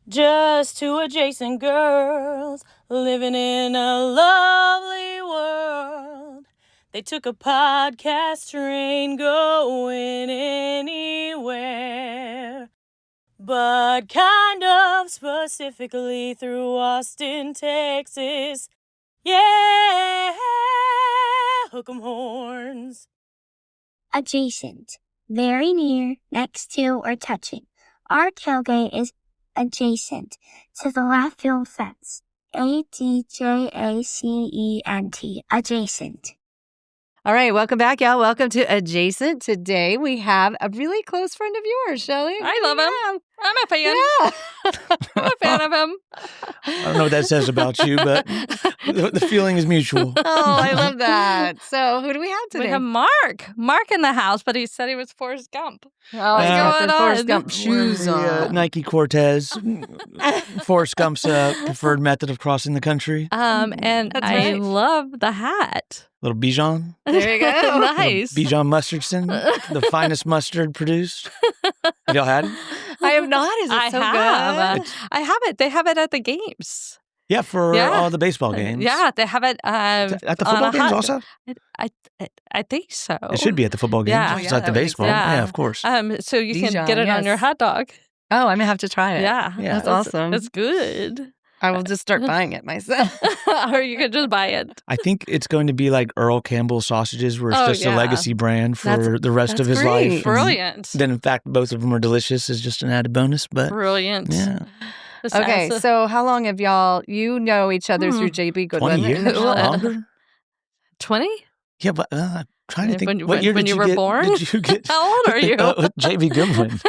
Just two adjacent girls living in a lovely world. They took a podcast train going anywhere, but kind of specifically through Austin, Texas. Yeah, hook 'em horns. Adjacent. Very near, next to, or touching. Our tailgate is adjacent to the left field fence. ADJACENT. Adjacent. All right, welcome back, y'all. Welcome to Adjacent. Today we have a really close friend of yours, Shelly. I love him. I'm a fan. Yeah. I'm a fan of him. I don't know what that says about you, but the feeling is mutual. Oh, I love that. So who do we have today? We have Mark. Mark in the house, but he said he was Forrest Gump. He's got the Forrest Gump shoes on. Nike Cortez. Forrest Gump's preferred method of crossing the country. And That's I right. love the hat. Little Bijan. There you go. Nice. Bijan Mustardson, the finest mustard produced. Have y'all had it? I have not. Is it so good? I have it. They have it at the games. Yeah, for all the baseball games. Yeah, they have it At the on football a games hot- also? I think so. It should be at the football games. Yeah. It's Yeah, at the that would make baseball. sense. Yeah, of course. So you can Dijon, get it on yes. your hot dog. Oh, I'm going to have to try it. Yeah. Yeah. That's awesome. It's good. I will just start buying it myself. Or you could just buy it. I think it's going to be like Earl Campbell sausages, where it's Oh, just yeah. a legacy brand for That's- the rest of that's his great. life. And Brilliant. then, in fact, both of them are delicious as just an added bonus. But Brilliant. yeah, Okay, so how long have y'all, you know each other through JB Goodwin? 20 years longer. 20? Yeah, but I'm trying to think. When- what year when did you you were get, born? Did you get? How old are you? JV Goodwin.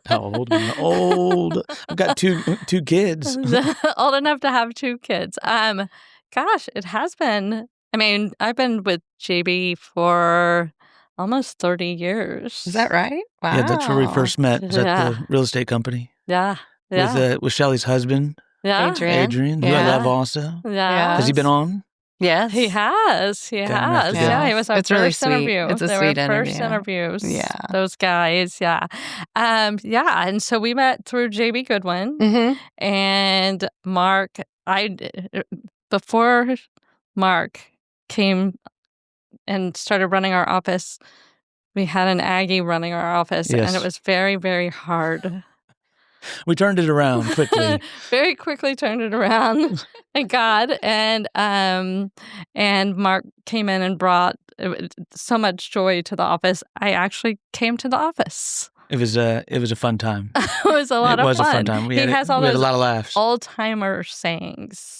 How old? Am I? Old. I've got two kids. Old enough to have two kids. Gosh, it has been. I mean, I've been with JB for almost 30 years. Is that right? Wow. Yeah, that's where we first met. Was at Yeah. the real estate company Yeah. Yeah. with Shelly's husband, yeah. Adrian, who I Yeah. love also. Yeah. Has he been on? Yes. He has. He Got him after has. that. Yeah. He was our It's really first sweet. interview. It's a they sweet were first interview. interviews. Yeah. Those guys. Yeah. Yeah. And so we met through JB Goodwin Mm-hmm. and Mark. Before Mark came and started running our office, we had an Aggie running our office, Yes. and it was very, very hard. We turned it around quickly. Very quickly turned it around, thank God. And Mark came in and brought so much joy to the office. I actually came to the office. It was a fun time. It was a lot of fun. It was a fun time. We He had, has all we had a those lot of laughs. old-timer sayings.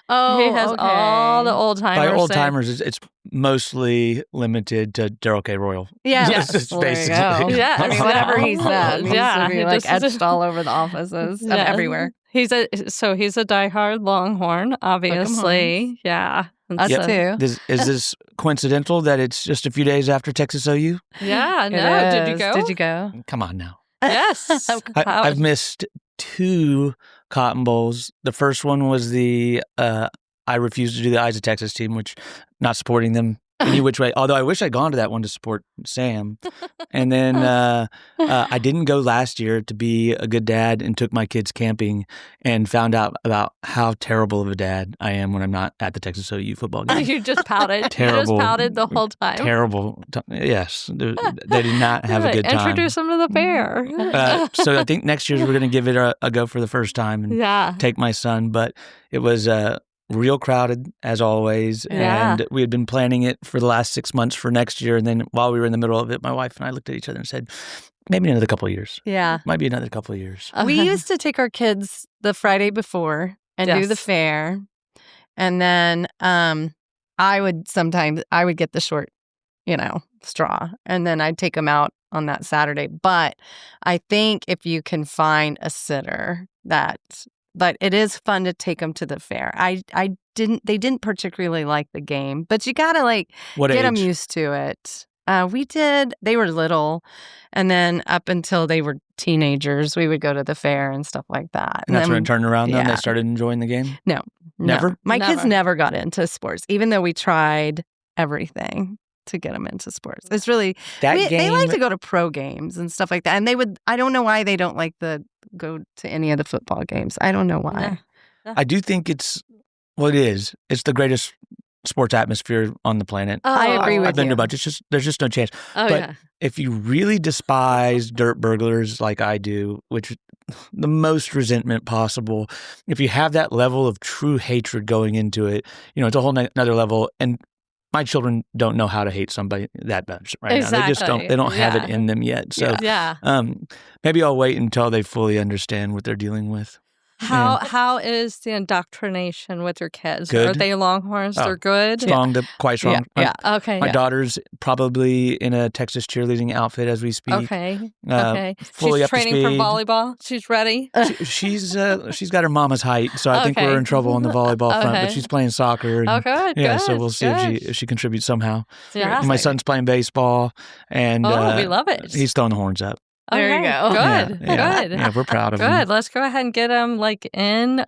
Oh, He has all the old-timer By old sayings. timers, it's mostly limited to Daryl K. Royal. Yeah. Yes. It's Well, there you basically. go. Yeah. I mean, whatever he said, he's Yeah, to be he like just- etched all over the offices Yeah. everywhere. He's a diehard Longhorn, obviously. Yeah. And Us so- too. Is this coincidental that it's just a few days after Texas OU? Yeah. It No. Did you is. go? Did you go? Come on now. Yes. I've missed 2 Cotton Bowls. The first one was the I refused to do the Eyes of Texas team, which not supporting them any which way. Although I wish I'd gone to that one to support Sam. And then I didn't go last year to be a good dad and took my kids camping and found out about how terrible of a dad I am when I'm not at the Texas OU football game. You just pouted. You Terrible. just pouted the whole time. Terrible. Yes. They did not have a good time. Introduce them to the fair. So I think next year we're going to give it a go for the first time and Yeah. take my son. But it was real crowded as always. Yeah. And we had been planning it for the last 6 months for next year. And then while we were in the middle of it, my wife and I looked at each other and said, maybe another couple of years. Yeah. Might be another couple of years. We used to take our kids the Friday before and do the Yes. fair. And then I would get the short, straw. And then I'd take them out on that Saturday. But I think if you can find a sitter but it is fun to take them to the fair. They didn't particularly like the game, but you got to What get them age? used to it. They were little. And then up until they were teenagers, we would go to the fair and stuff like that. And that's then, when it turned around then? yeah. They started enjoying the game? No. Never? My kids Never. never got into sports, even though we tried everything. to get them into sports. It's really That they like game- to go to pro games and stuff like that. And I don't know why they don't like to go to any of the football games. I don't know why. I do think it is. It's the greatest sports atmosphere on the planet. I agree with I've been to you. a bunch. There's just no chance. Oh, but yeah. if you really despise dirt burglars like I do, which the most resentment possible, if you have that level of true hatred going into it, it's a whole another level. And my children don't know how to hate somebody that much right now. They just don't. They don't have it in them yet. So maybe I'll wait until they fully understand what they're dealing with. How is the indoctrination with your kids? Good. Are they Longhorns? They're good? Strong to quite strong. Yeah. Okay. My daughter's probably in a Texas cheerleading outfit as we speak. Okay. Fully She's up to training for speed. volleyball. She's ready. She's got her mama's height, so I think we're in trouble on the volleyball front. But she's playing soccer. And, Good. Yeah, good, so we'll see if she contributes somehow. Yeah. My son's playing baseball, and we love it. He's throwing the horns up. There you go. Good. Yeah. Good. Yeah, we're proud of him. Good. Let's go ahead and get them in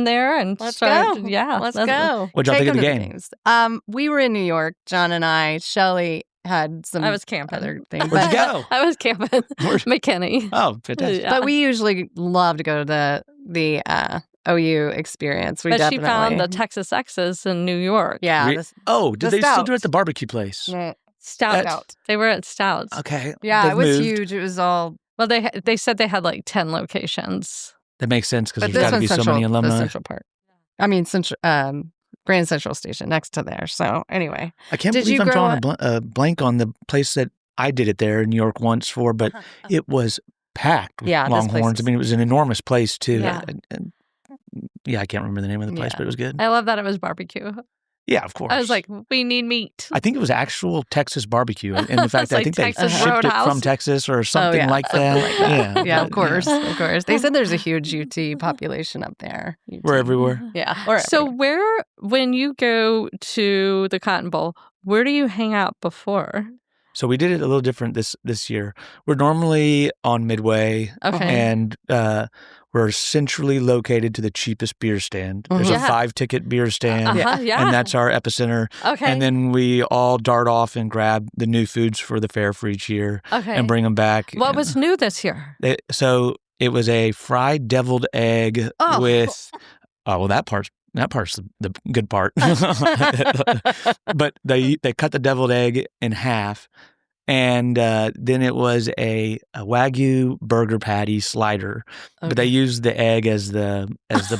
there and Let's start. go. Yeah. Let's go. What'd y'all Take think of the them to game? We were in New York, John and I. Shelly had some I was camping. other things. Where'd you go? I was camping. McKinney. Oh, fantastic. Yeah. But we usually love to go to the OU experience. We But she definitely. found the Texas X's in New York. Yeah. Did the they still do it at Stout. the barbecue place? Stout. They were at Stouts. Okay. Yeah, They've it was moved. huge. It was all. Well, they said they had like 10 locations. That makes sense because But there's this got to be one's so many the alumni. central part. I mean, Grand Central Station next to there. So anyway, I can't Did believe you I'm grow drawing a blank on the place that I did it there in New York once for, but it was packed with Yeah, this place Longhorns. I was- mean, it was an enormous place too. Yeah. I can't remember the name of the place, Yeah. but it was good. I love that it was barbecue. Yeah, of course. I was like, we need meat. I think it was actual Texas barbecue. And in fact, It's I like think they Texas shipped it Roadhouse. from Texas or something yeah, like something that. like that. Yeah, yeah, but, of course, of course. They said there's a huge UT population up there. We're everywhere. Yeah. So when you go to the Cotton Bowl, where do you hang out before? So we did it a little different this year. We're normally on Midway, Okay. and we're centrally located to the cheapest beer stand. There's Yeah. a 5-ticket beer stand, Yeah. and that's our epicenter. Okay. And then we all dart off and grab the new foods for the fair for each year okay. and bring them back. What was new this year? So it was a fried deviled egg Oh. with. Oh well, that part's the good part. But they cut the deviled egg in half, and then it was a Wagyu burger patty slider. But they used the egg as the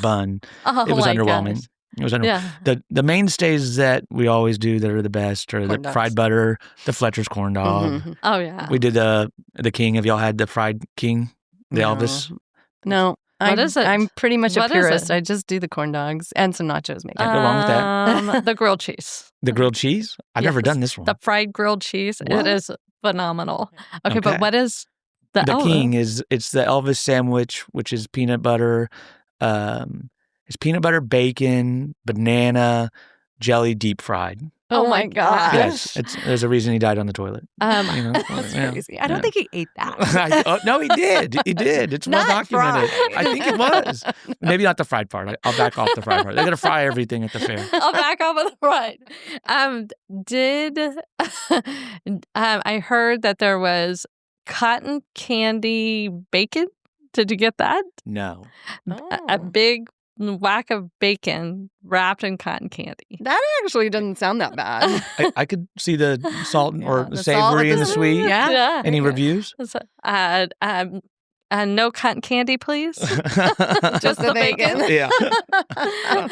bun. Oh, It was my underwhelming. gosh. It was underwhelming. Yeah. The mainstays that we always do that are the best are Corn the dogs. fried butter, the Fletcher's corn dog. Mhm. Oh, yeah. We did the king. Have y'all had the fried king? The No. Elvis? No. What is it? I'm pretty much What a is purist. it? I just do the corn dogs and some nachos maybe. Can't go wrong with that. The grilled cheese. The grilled cheese? I've never Yes. done this one. The fried grilled cheese. What? It is phenomenal. Okay, Okay. but what is the king it's the Elvis sandwich, which is peanut butter. It's peanut butter, bacon, banana, jelly, deep fried. Oh my gosh. Yes, there's a reason he died on the toilet. You know? That's Yeah. crazy. I don't Yeah. think he ate that. No, he did. He did. It's well Not documented. fried. I think it was. Maybe not the fried part. I'll back off the fried part. They're gonna fry everything at the fair. I'll back off of the front. I heard that there was cotton candy bacon? Did you get that? No, A big whack of bacon wrapped in cotton candy. That actually doesn't sound that bad. I could see the salt or Yeah, the the salt with savory and the- the sweet. Yeah. Yeah. Any Okay. reviews? So, no cotton candy, please. Just Just the the bacon. bacon. Yeah,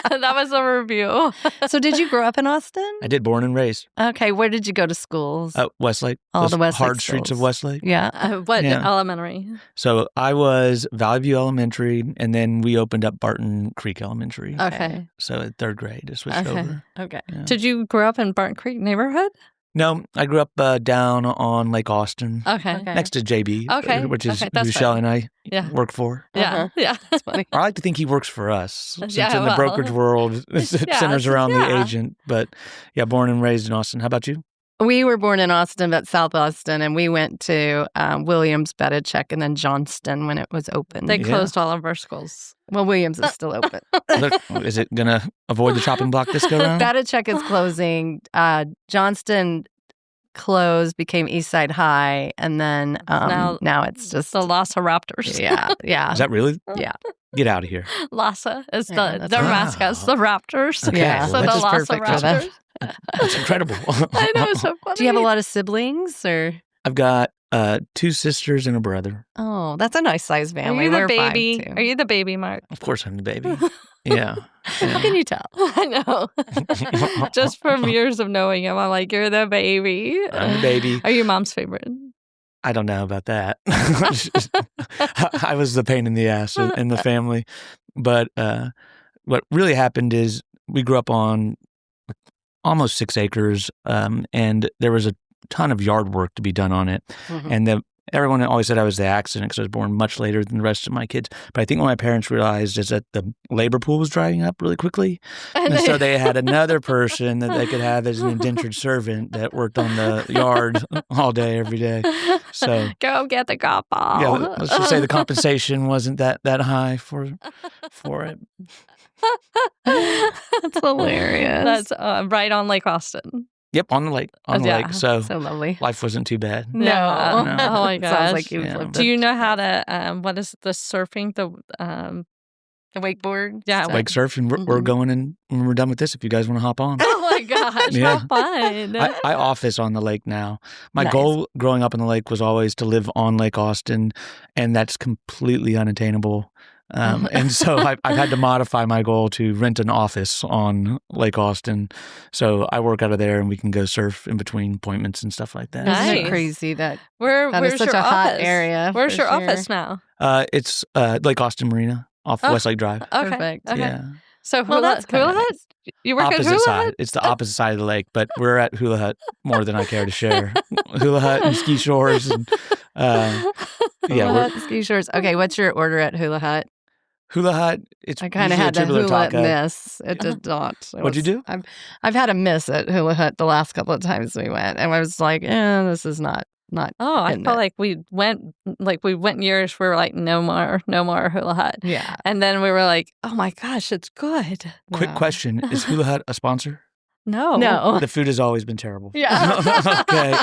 That was a review. So did you grow up in Austin? I did. Born and raised. Okay, where did you go to schools? Westlake. All Those the Westlake hard streets of schools. Westlake. Yeah. What Yeah. elementary? So I was Valley View Elementary, and then we opened up Barton Creek Elementary. Okay. So at third grade, I switched Okay. over. Okay. Yeah. Did you grow up in Barton Creek neighborhood? No, I grew up down on Lake Austin, Okay. Okay. next to JB, Okay, which is okay, that's who Shelly and I Yeah. work for. Yeah. Uh-huh. Yeah. That's funny. I like to think he works for us, since Yeah, in the well. brokerage world, it centers around the yeah. agent. But yeah, born and raised in Austin. How about you? We were born in Austin, but South Austin, and we went to Williams, Bedichek, and then Johnston when it was open. They Yeah. closed all of our schools. Well, Williams is still open. Look, is it going to avoid the chopping block this go round? Bedichek is closing. Johnston closed, became East Side High, and then now it's just the Lhasa Raptors. Yeah. Is that really? Yeah. Get out of here. Lhasa is Yeah, their that's mascots, the Raptors. Okay, Yeah, well, so the which is Lhasa perfect for them. Raptors. That's incredible. I know, it's so funny. Do you have a lot of siblings or? I've got 2 sisters and a brother. Oh, that's a nice size Are family. you the We're baby? 5 too. Are you the baby, Mark? Of course, I'm the baby. Yeah. How can you tell? I know. Just from years of knowing him, I'm like, you're the baby. I'm the baby. Are you mom's favorite? I don't know about that. I was the pain in the ass in the family. But what really happened is we grew up on almost 6 acres, and there was a ton of yard work to be done on it. Mhm. And everyone always said I was the accident because I was born much later than the rest of my kids. But I think what my parents realized is that the labor pool was drying up really quickly. And so they had another person that they could have as an indentured servant that worked on the yard all day, every day. So Go get the golf ball. yeah, let's just say the compensation wasn't that high for it. That's hilarious. That's right on Lake Austin. Yep, on the lake. Yeah. So So lovely. life wasn't too bad. No. Oh my gosh. Sounds like you've Yeah. lived Do it. you know how to what is the surfing? The wakeboard? Yeah, stuff? Wake surf, and we're going in when we're done with this if you guys want to hop on. Oh my gosh, Yeah. how fun. I office on the lake now. My Nice. goal growing up on the lake was always to live on Lake Austin, and that's completely unattainable. And so I've had to modify my goal to rent an office on Lake Austin. So I work out of there, and we can go surf in between appointments and stuff like that. Isn't it Nice. crazy that Where's is such your a hot office? area? Where's for your sure. office now? It's Lake Austin Marina off Oh. Westlake Drive. Okay. Perfect. Okay. Yeah. So Well, Hula, that's kinda Hula Hut? nice. You work at Opposite Hula side. Hut? It's the opposite side of the lake, but we're at Hula Hut more than I care to share. Hula Hut and ski shores. And, Hula yeah, Hut, ski shores. Okay, what's your order at Hula Hut? Hula Hut. It's I kind of usually a had the tubular Hula Hut taco. miss. It did not. It What'd you was- do? I've had a miss at Hula Hut the last couple of times we went, and I was like, this is not. Oh, I in felt it. like we went years we were like, no more Hula Hut. Yeah. And then we were like, oh my gosh, it's good. Quick Yeah. question: is Hula Hut a sponsor? No. No. The food has always been terrible. Yeah. Okay,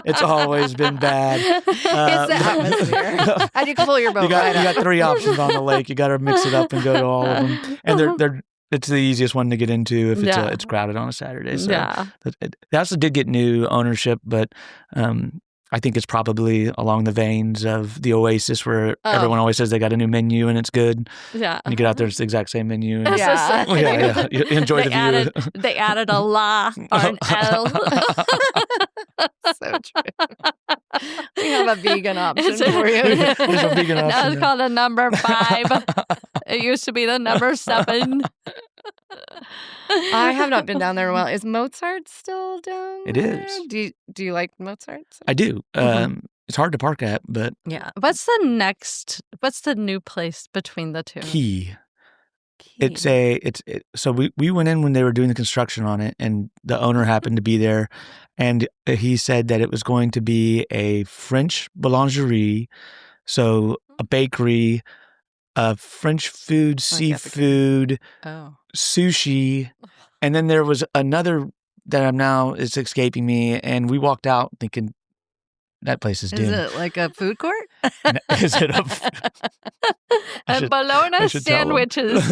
it's always been bad. It's the atmosphere. I did pull your boat You got right you up. got 3 options on the lake. You got to mix it up and go to all of them. And they're it's the easiest one to get into if Yeah. it's crowded on a Saturday. So Yeah. they also did get new ownership, but I think it's probably along the veins of the Oasis, where Oh. everyone always says they got a new menu and it's good. Yeah. And you get out there, it's the exact same menu. And It's the Yeah. same. yeah. You enjoy They the view. added, they added a la or an L. So true. We have a vegan option It's a- for you. There's a vegan Now option it's there. called a number 5. It used to be the number 7. I have not been down there in a while. Is Mozart still down It there? is. Do you like Mozart? I do. Mm-hmm. It's hard to park at, but Yeah. What's the new place between the two? Key. So we went in when they were doing the construction on it, and the owner happened to be there, and he said that it was going to be a French boulangerie, so a bakery, French food, seafood, Oh. sushi, and then there was another that it's escaping me, and we walked out thinking that place is Is doomed. it like a food court? Is it I And should- bologna I should tell 'em. sandwiches.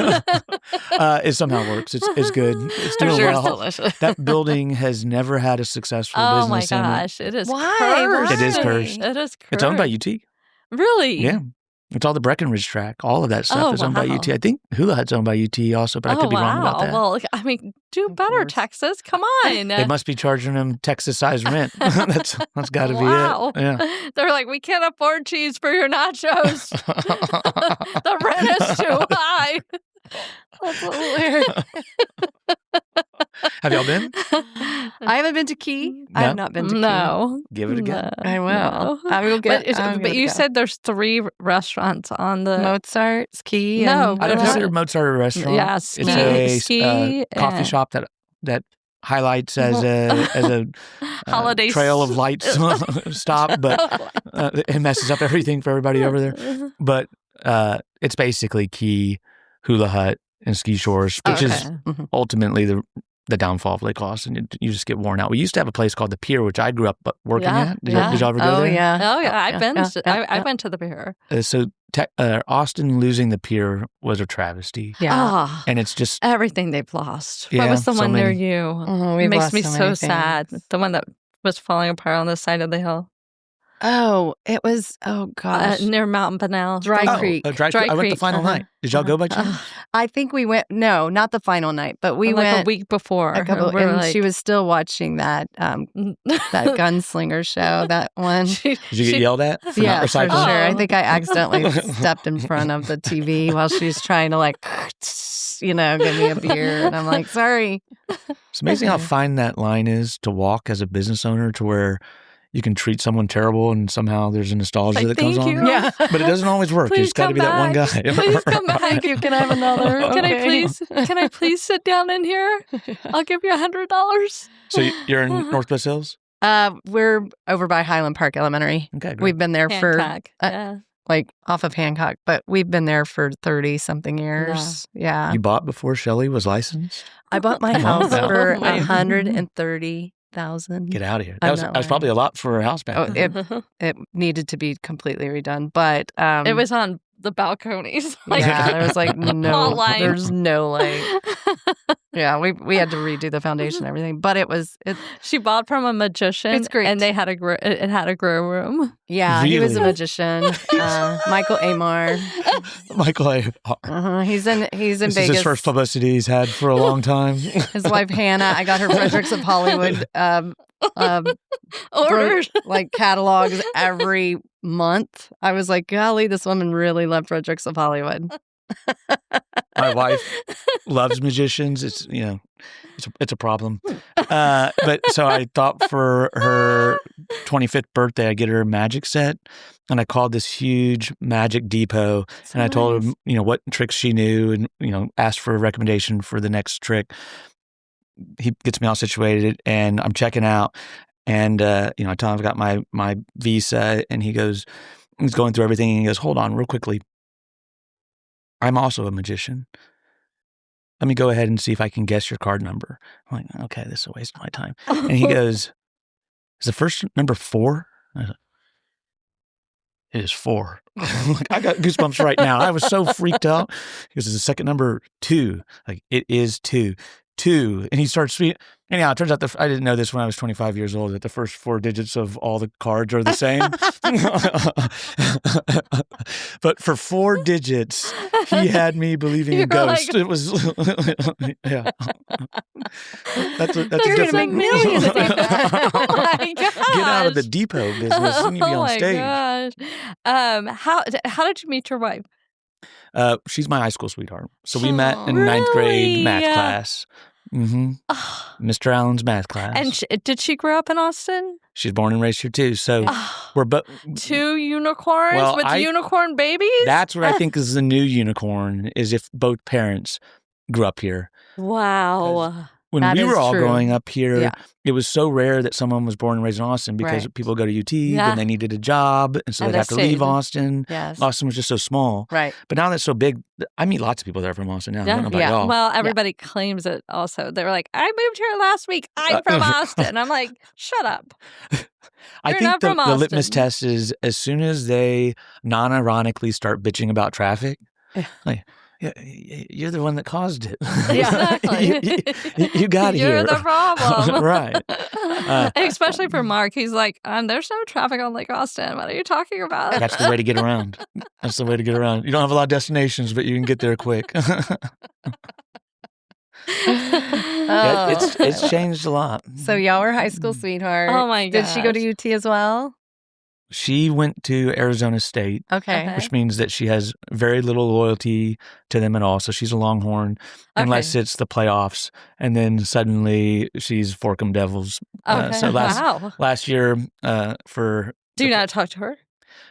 It somehow works. It's good. It's I'm doing sure well. it's delicious. That building has never had a successful Oh my business in it. gosh, it is Why? cursed. It is cursed. It is cursed. It's owned by UT. Really? Yeah. It's all the Breckenridge track. All of that stuff Oh, is owned by wow. UT. I think Hula Hut's owned by UT also, but I could be wrong about that. Well, I mean, do Of better, course. Texas. Come on. They must be charging them Texas-sized rent. that's got to Wow. be it. Yeah. They're like, we can't afford cheese for your nachos. The rent is too high. That's hilarious. Have y'all been? I haven't been to Key. I No? have not been to Key. No. Give it a go. No. I will. No. I will get. But you said there's 3 restaurants on the. Mozart's Key. No, and- I don't Hula consider Hut. Mozart a restaurant. Yeah, It's ski a coffee and- shop that highlights as a Holiday trail of lights stop, but it messes up everything for everybody over there. But it's basically Key, Hula Hut, and Ski Shores, which is Okay. Mhm. ultimately the the downfall of Lake Austin. You just get worn out. We used to have a place called the Pier, which I grew up working Yeah, at. Did yeah. y'all ever go there? Yeah. Oh yeah, I've been. yeah. I went to the Pier. So Austin losing the Pier was a travesty. Yeah. Ah, And it's just everything they've lost. Yeah, What was the so one near many. you? Oh, It we've makes lost me so so many sad. things. The one that was falling apart on the side of the hill It was, gosh. near Mountain Pinell. Dry Creek. Dry Dry Creek. I went the Creek, final uh-huh. night. Did y'all go by chance? I think we went, no, not the final night, but we like went a week before. a couple, We were and like, she was still watching that gunslinger show, that one. Did you get yelled at for Yeah, not for sure. recycling? I think I accidentally stepped in front of the TV while she's trying to give me a beer. And I'm like, sorry. It's amazing how fine that line is to walk as a business owner to where you can treat someone terrible and somehow there's a nostalgia Like, that comes thank on. you. Yeah. But it doesn't always work. You Please just got to come be that one guy. back. Please come back. Thank you. Can I have another? Can Okay. I please sit down in here? I'll give you $100. So you're in Northwest Hills? We're over by Highland Park Elementary. Okay, great. We've been there Hancock. for Yeah. off of Hancock, but we've been there for 30 something years. Yeah. You bought before Shelly was licensed? I bought my Come on house now. for Oh my- $130,000. Get out of here. I That was, know, that was probably a lot for a house back Oh, then. it needed to be completely redone, but It was on the balconies. yeah, there was like All light. there's no light. Yeah, we had to redo the foundation and everything, but it She bought from a magician. It's great. And they had it had a grow room. yeah, he was a Really? magician, Michael Amar. Michael, He's in this Vegas. is his first publicity he's had for a long time. His wife Hannah. I got her Fredericks of Hollywood Ordered. like catalogs every month. I was like, golly, this woman really loved Fredericks of Hollywood. My wife loves magicians. It's it's a problem. But so I thought for her 25th birthday, I get her a magic set, and I called this huge magic depot, and I told her what tricks she knew, and asked for a recommendation for the next trick. He gets me all situated, and I'm checking out, and I tell him I've got my visa, and he's going through everything, and he goes, "Hold on, real quickly. I'm also a magician. Let me go ahead and see if I can guess your card number." I'm like, okay, this is a waste of my time. And he goes, "Is the first number 4?" I was like, "It is 4." Like, I got goosebumps right now. I was so freaked out. He goes, "Is the second number 2?" Like, "It is 2. 2." And he starts speaking. Anyhow, it turns out I didn't know this when I was 25 years old, that the first 4 digits of all the cards are the same. But for 4 digits, he had me believing You're in ghosts. like- It was, yeah. That's a You're gonna make different. millions of that. Oh my Get out of the gosh. depot business. You need to be Oh on my stage. gosh. How did you meet your wife? She's my high school sweetheart. So we met in ninth Really? grade math Yeah. class. Mm-hmm. Mr. Allen's math class. And did she grow up in Austin? She's born and raised here too. So Oh, we're both. 2 unicorns Well, with unicorn babies? That's what I think is the new unicorn, is if both parents grew up here. Wow. When That we is were all true. growing up here, Yeah. it was so rare that someone was born and raised in Austin because Right. people go to UT, Yeah. then they needed a job, and so And they'd they have to leave stayed. Austin. Yes. Austin was just so small. Right. But now that's so big, I meet lots of people that are from Austin now. I Yeah. don't know about Yeah. y'all. Well, everybody claims it also. They were like, I moved here last week. I'm from Austin. I'm like, shut up. I You're think not the from litmus Austin. test is as soon as they non-ironically start bitching about traffic, like, yeah, you're the one that caused it. Yeah, you got You're here. the problem. Right. Especially for Mark. He's like, there's no traffic on Lake Austin. What are you talking about? That's the way to get around. That's the way to get around. You don't have a lot of destinations, but you can get there quick. Yeah, it's changed a lot. So y'all were high school sweethearts. Oh my Did she go gosh. to UT as well? She went to Arizona State, Okay. Okay. which means that she has very little loyalty to them at all. So she's a Longhorn, unless it's the playoffs, and then suddenly she's Forkham Devils. Okay. So Wow. last year, for Do you not talk to her?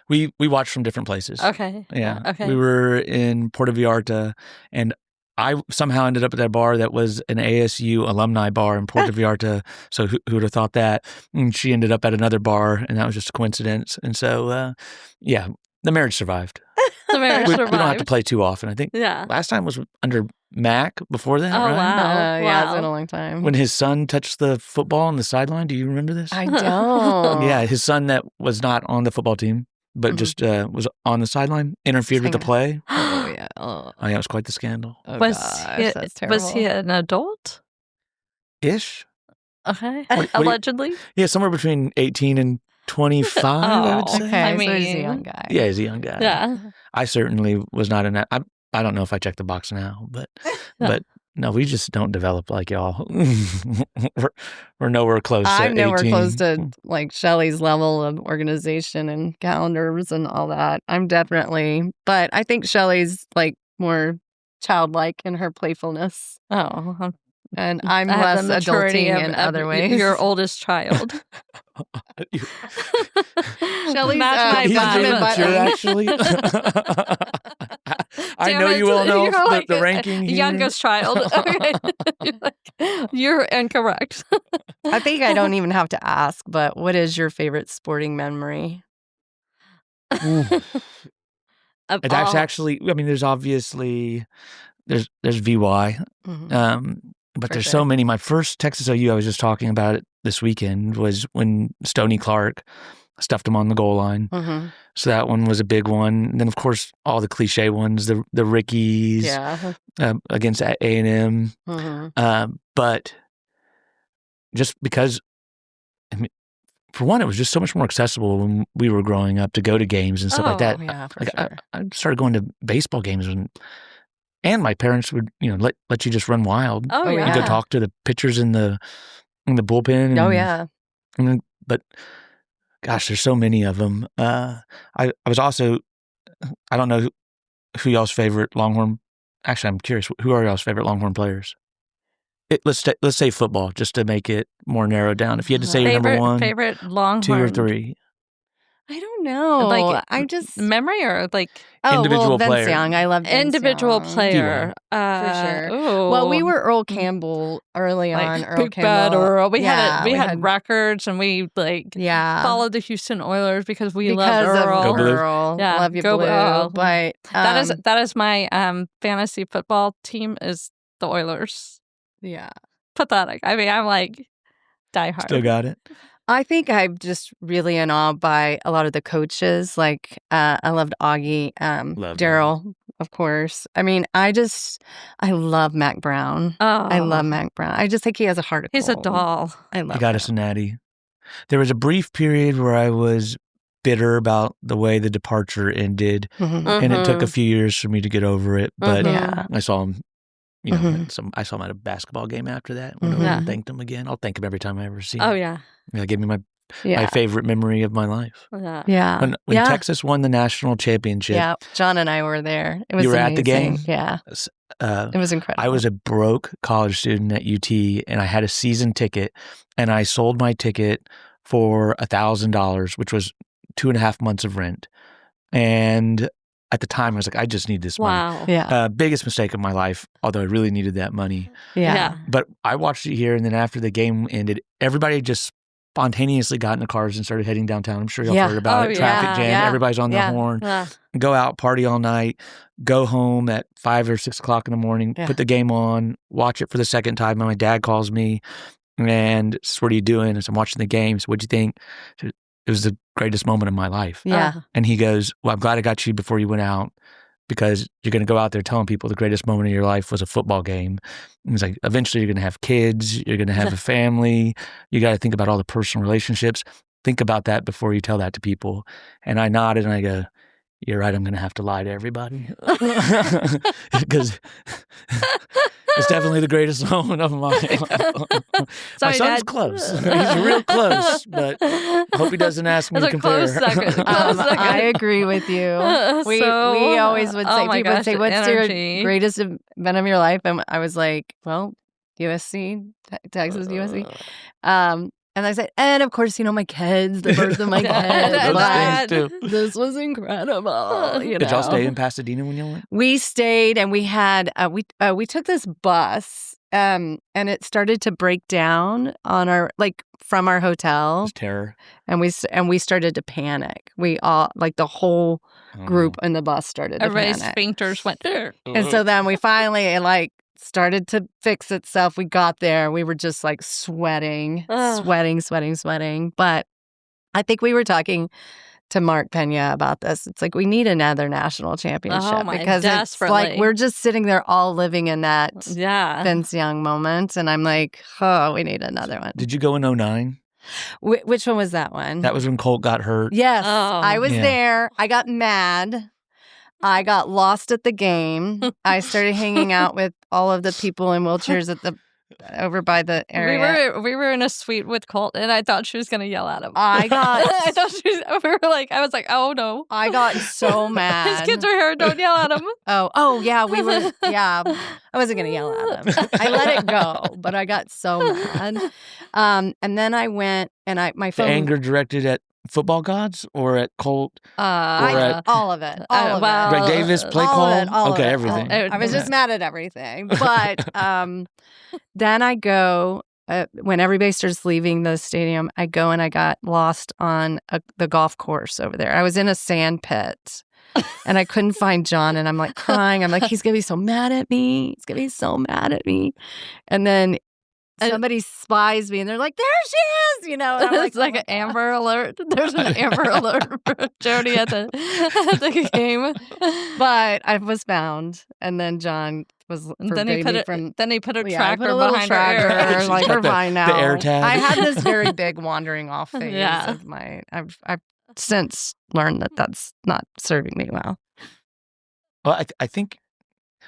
we watched from different places. Okay. Yeah. Okay. We were in Puerto Vallarta, and I somehow ended up at that bar that was an ASU alumni bar in Puerto Vallarta. So who would have thought that? And she ended up at another bar, and that was just a coincidence. And so, yeah, the marriage survived. The marriage We survived. don't have to play too often. I think Yeah. last time was under Mac before that, Oh, right? wow. Yeah, it's Wow. been a long time. When his son touched the football on the sideline. Do you remember this? I don't. Yeah, his son that was not on the football team, but Mhm. just was on the sideline, interfered with the Hang play. Oh, yeah. Oh, Oh, yeah, it was quite the scandal. Was gosh, he, that's terrible. was he an adult? Ish. Okay. What do you- Allegedly? Yeah, somewhere between 18 and 25, I would Oh, say. Okay, I so he's a mean, young guy. Yeah, he's a young guy. Yeah. I certainly was not in that. I don't know if I check the box now, but no, we just don't develop like y'all. we're nowhere close to I'm nowhere 18. close to like Shelly's level of organization and calendars and all that. I'm definitely, but I think Shelly's like more childlike in her playfulness, Oh, and I'm I have less the maturity adulting of, in other ways. Your oldest child. Shelley's, Match my He's Benjamin really vibe. mature, Button. actually. I Damn know it, you all know you're the, like the a ranking here. youngest child. Okay. You're incorrect. I think I don't even have to ask, but what is your favorite sporting memory? Ooh. Of It's all- actually, I mean, there's obviously, there's VY, Mhm. but For there's sure. so many. My first Texas OU, I was just talking about it this weekend, was when Stoney Clark stuffed him on the goal line. Mhm. So that one was a big one. And then, of course, all the cliche ones, the Rickies Yeah. against A&M. Mhm. But just because, I mean, for one, it was just so much more accessible when we were growing up to go to games and stuff like that. Oh, yeah, for Like, sure. I started going to baseball games and my parents would, let you just run wild. Oh, Oh, yeah. You go yeah. talk to the pitchers in the bullpen. Oh, yeah. But gosh, there's so many of them. I was also, I don't know who y'all's favorite Longhorn. Actually, I'm curious. Who are y'all's favorite Longhorn players? Let's say football, just to make it more narrowed down. If you had to say your number one, favorite Longhorn, 2 or 3 I don't know. Like I just memory or like individual Vince player. Young. I love Vince individual Young. player. For sure. Ooh. Well, we were Earl Campbell early like on. Earl Big Campbell. Bad Earl. We Yeah, we had records and we yeah followed the Houston Oilers because we because loved Earl. of Go Blue. Earl. Yeah, Love you, go Blue. Blue. But that is my fantasy football team is the Oilers. yeah. Pathetic. I mean, I'm like diehard. Still got it. I think I'm just really in awe by a lot of the coaches. Like, I loved Augie, Love Daryl, of course. I mean, I love Mac Brown. Oh, I love Mac Brown. I just think he has a heart of He's a gold. doll. I love He got him. us a natty. There was a brief period where I was bitter about the way the departure ended, Mhm. and it took a Mhm. few years for me to get over it. But Mhm. Yeah. I saw him, Mhm. I saw him at a basketball game after that. Went over Mhm. and thanked him again. I'll thank him every time I ever see him. Oh yeah. Yeah, gave me my Yeah. favorite memory of my life. Yeah. Yeah. When yeah. Texas won the national championship, Yeah. John and I were there. It was You were at the amazing. game? Yeah. uh, It was incredible. I was a broke college student at UT, and I had a season ticket, and I sold my ticket for $1,000, which was 2.5 months of rent. And at the time, I was like, I just need this money. Wow. Yeah. Biggest mistake of my life, although I really needed that money. Yeah. But I watched it here, and then after the game ended, everybody just spontaneously got in the cars and started heading downtown. I'm sure y'all Yeah. heard about Oh, it. Traffic yeah. jam. Yeah. Everybody's on Yeah. the horn. Yeah. Go out, party all night, go home at 5 or 6 o'clock in the morning, Yeah. put the game on, watch it for the second time. And my dad calls me and says, "What are you doing?" I said, "I'm watching the games. What'd you think?" I said, "It was the greatest moment of my life." Yeah. And he goes, "Well, I'm glad I got you before you went out, because you're going to go out there telling people the greatest moment of your life was a football game." And he's like, "Eventually you're going to have kids, you're going to have a family, you got to think about all the personal relationships. Think about that before you tell that to people." And I nodded and I go, "You're right, I'm going to have to lie to everybody." Because it's definitely the greatest moment of my life. My Sorry, son's Dad. close. He's real close, but I hope he doesn't ask me It's to a close compare. second. Close second. I agree with you. We So, always would say, oh my people would gosh, say, "What's energy. your greatest event of your life?" And I was like, "Well, USC, Texas, USC." And I said, "And of course, my kids, the birth of my Yeah. kids. Those But things too. this was incredible." Did y'all stay in Pasadena when y'all went? We stayed, and we had we took this bus, and it started to break down on our from our hotel, It was terror. and we started to panic. We all the whole group in the bus started to Everybody's panic. sphincters went there. And so then we finally started to fix itself. We got there. We were just like sweating. But I think we were talking to Mark Pena about this. It's like we need another national championship because it's like we're just sitting there all living in that Vince Young moment. And I'm like, oh, we need another one. Did you go in 09? Which one was that one? That was when Colt got hurt. Yes, I was there. I got mad. I got lost at the game. I started hanging out with all of the people in wheelchairs over by the area. We were in a suite with Colt, and I thought she was going to yell at him. I was like, oh no. I got so mad. His kids are here. Don't yell at him. Oh yeah, we were. Yeah, I wasn't going to yell at him. I let it go, but I got so mad. And then I went, and my phone. The anger directed at football gods or at Colt? All of it. All of it. Greg Davis, play call? Okay, everything. I was just mad at everything. But then I go, when everybody starts leaving the stadium, I go and I got lost on the golf course over there. I was in a sand pit. And I couldn't find John, and I'm like crying. I'm like, he's going to be so mad at me. He's going to be so mad at me. And then somebody spies me, and they're like, there she is, you know. And I'm it's like an Amber Alert. There's an Amber Alert for Jody at the game. But I was found, and then John was then he put a tracker a little behind tracker, her ear. like, we're fine now. The air tag. I had this very big wandering off phase of I've since learned that that's not serving me well. Well, I think,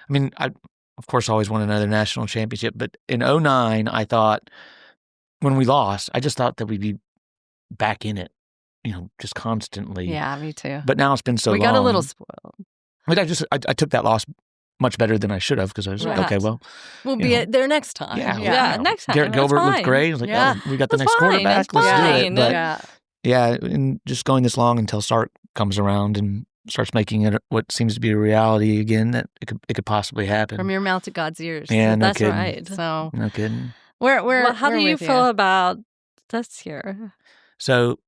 I of course always want another national championship, but in 09, I thought when we lost, I just thought that we'd be back in it, just constantly. Yeah, me too. But now it's been so long. We got a little spoiled. But I took that loss much better than I should have because I was like, okay, well. We'll be there next time. Yeah, next time. Garrett Gilbert looked great. I was like, we got the next quarterback. Let's do it. But and just going this long until Sark comes around and starts making it what seems to be a reality again, that it could possibly happen. From your mouth to God's ears. Yeah, no that's kidding. right. So no kidding. How do you feel about this year? So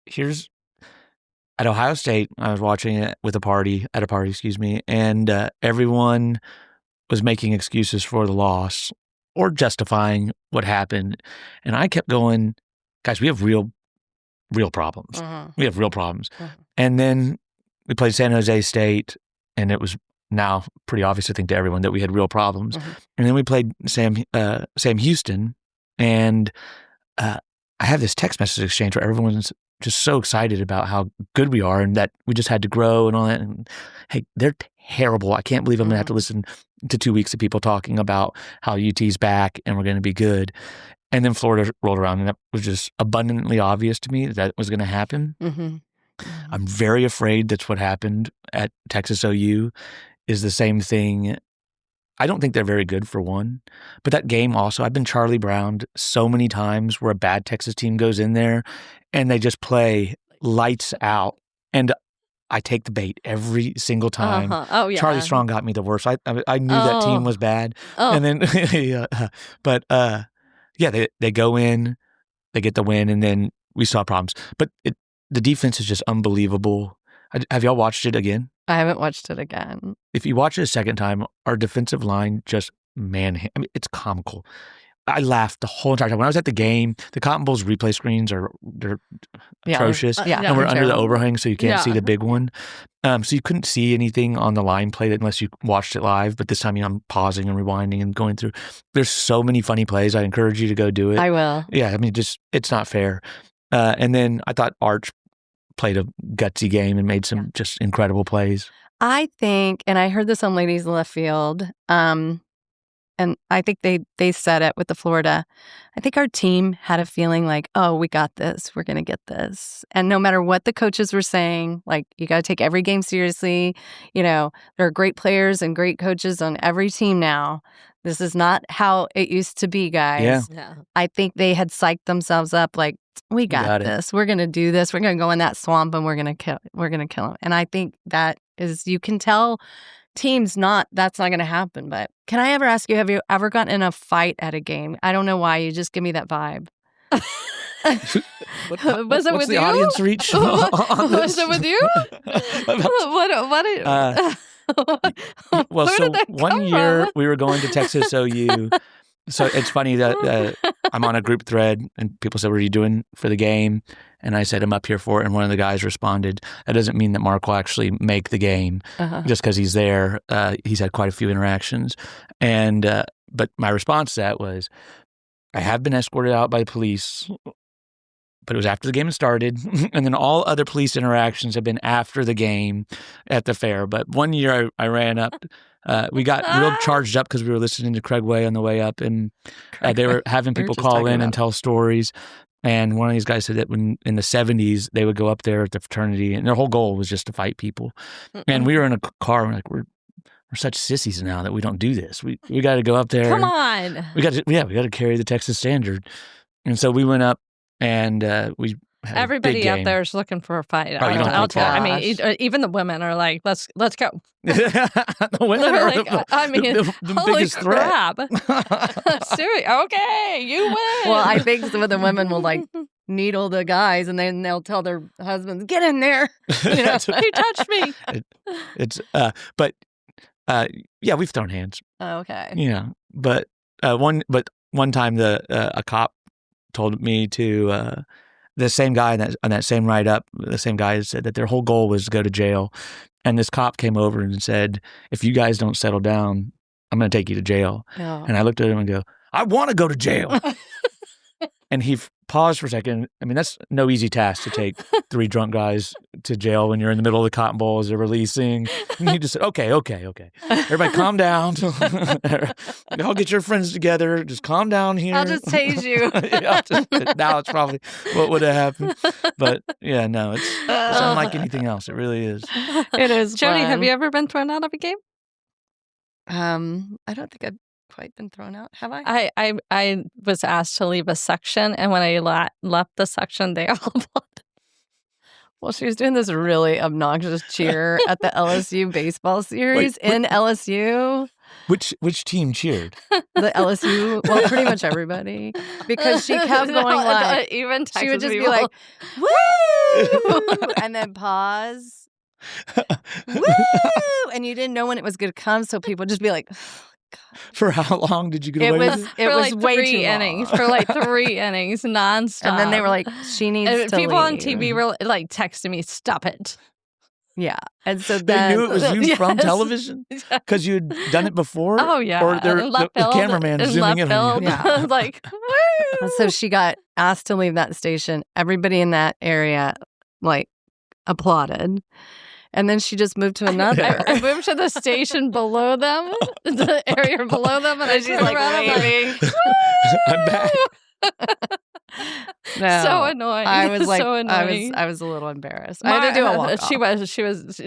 here's at Ohio State. I was watching it at a party, and everyone was making excuses for the loss or justifying what happened, and I kept going, guys, we have real problems. Mm-hmm. We have real problems. Mm-hmm. And then we played San Jose State, and it was now pretty obvious, I think, to everyone that we had real problems. Mm-hmm. And then we played Sam Houston, and I have this text message exchange where everyone's just so excited about how good we are and that we just had to grow and all that. And hey, they're terrible. I can't believe I'm going to have to listen to 2 weeks of people talking about how UT's back and we're going to be good. And then Florida rolled around, and that was just abundantly obvious to me that was going to happen. Mm-hmm. I'm very afraid that's what happened at Texas OU is the same thing. I don't think they're very good, for one. But that game also, I've been Charlie Browned so many times where a bad Texas team goes in there and they just play lights out. And I take the bait every single time. Oh, yeah. Charlie Strong got me the worst. I knew that team was bad. And then, they go in, they get the win, and then we saw problems. But the defense is just unbelievable. Have y'all watched it again? I haven't watched it again. If you watch it a second time, our defensive line just, it's comical. I laughed the whole entire time. When I was at the game, the Cotton Bowl's replay screens they're atrocious. And we're under the overhang, so you can't see the big one. So you couldn't see anything on the line play unless you watched it live. But this time, I'm pausing and rewinding and going through. There's so many funny plays. I encourage you to go do it. I will. Yeah, it's not fair. And then I thought Arch played a gutsy game and made some just incredible plays. I think, and I heard this on Ladies Left Field, and I think they said it with the Florida. I think our team had a feeling like, oh, we got this. We're going to get this. And no matter what the coaches were saying, like, you got to take every game seriously. There are great players and great coaches on every team now. This is not how it used to be, guys. Yeah. I think they had psyched themselves up like, we got this. We're going to do this. We're going to go in that swamp and we're going to kill them. And I think that is, you can tell teams that's not going to happen. But can I ever ask you, have you ever gotten in a fight at a game? I don't know why. You just give me that vibe. Was it with the you? Audience reach? Was it with you? Well, Where so did that one come year from? we were going to Texas OU. So it's funny that I'm on a group thread and people said, "What are you doing for the game?" And I said, "I'm up here for it." And one of the guys responded, "That doesn't mean that Mark will actually make the game just because he's there. He's had quite a few interactions." And but my response to that was, "I have been escorted out by police, but it was after the game had started. And then all other police interactions have been after the game at the fair. But one year I ran up. We got real charged up because we were listening to Craig Way on the way up, and they were having people call in and tell stories. And one of these guys said that when in the 70s, they would go up there at the fraternity, and their whole goal was just to fight people. And we were in a car, and we're such sissies now that we don't do this. We got to go up there. Come on. We got to carry the Texas standard. And so we went up, and we had Everybody a big out game. there is looking for a fight. Oh, you don't I'll think tell. so? I mean, even the women are like, "Let's go." The women They're are like, I mean, the holy biggest threat. crap! Seriously, okay, you win. Well, I think some of the women will like needle the guys, and then they'll tell their husbands, "Get in there." You know? He touched me. But yeah, we've thrown hands. Okay. Yeah, but one time a cop told me to the same guy on that same ride up, the same guy said that their whole goal was to go to jail, and this cop came over and said, "If you guys don't settle down, I'm going to take you to jail." Oh. And I looked at him and go, "I want to go to jail." And he paused for a second. I mean, that's no easy task to take 3 drunk guys to jail when you're in the middle of the Cotton Bowl as they're releasing. And he just said, okay. Everybody calm down. Y'all get your friends together. Just calm down here. I'll just tase you. Now it's probably what would have happened. But yeah, no, it's unlike anything else. It really is. It is Jody, fun. have you ever been thrown out of a game? I don't think I've quite been thrown out. Have I? I was asked to leave a section, and when I left the section, they all applauded. Well, she was doing this really obnoxious cheer at the LSU baseball series in LSU. Which team cheered? The LSU, well, pretty much everybody, because she kept going like, even Texas she would just people. be like, "Woo!" and then pause, "Woo!" and you didn't know when it was going to come, so people would just be like, For how long did you get It away was with it? it for was like way 3 too innings. long. For like 3 innings, nonstop. And then they were like, "She needs And to people on leave." TV were like texting me, "Stop it." Yeah, and so They then knew it was you from Yes. television? Because you had done it before? Oh yeah, Or and left the field, cameraman and zooming left in on field. you? Yeah. Like, woo! And so she got asked to leave that station. Everybody in that area like applauded. And then she just moved to another. I moved to the station below them, the area below them, and I She's turned like around. I'm like, waving. I'm back. No, so annoying. I was like, so annoying. I was a little embarrassed. I had to do a walk.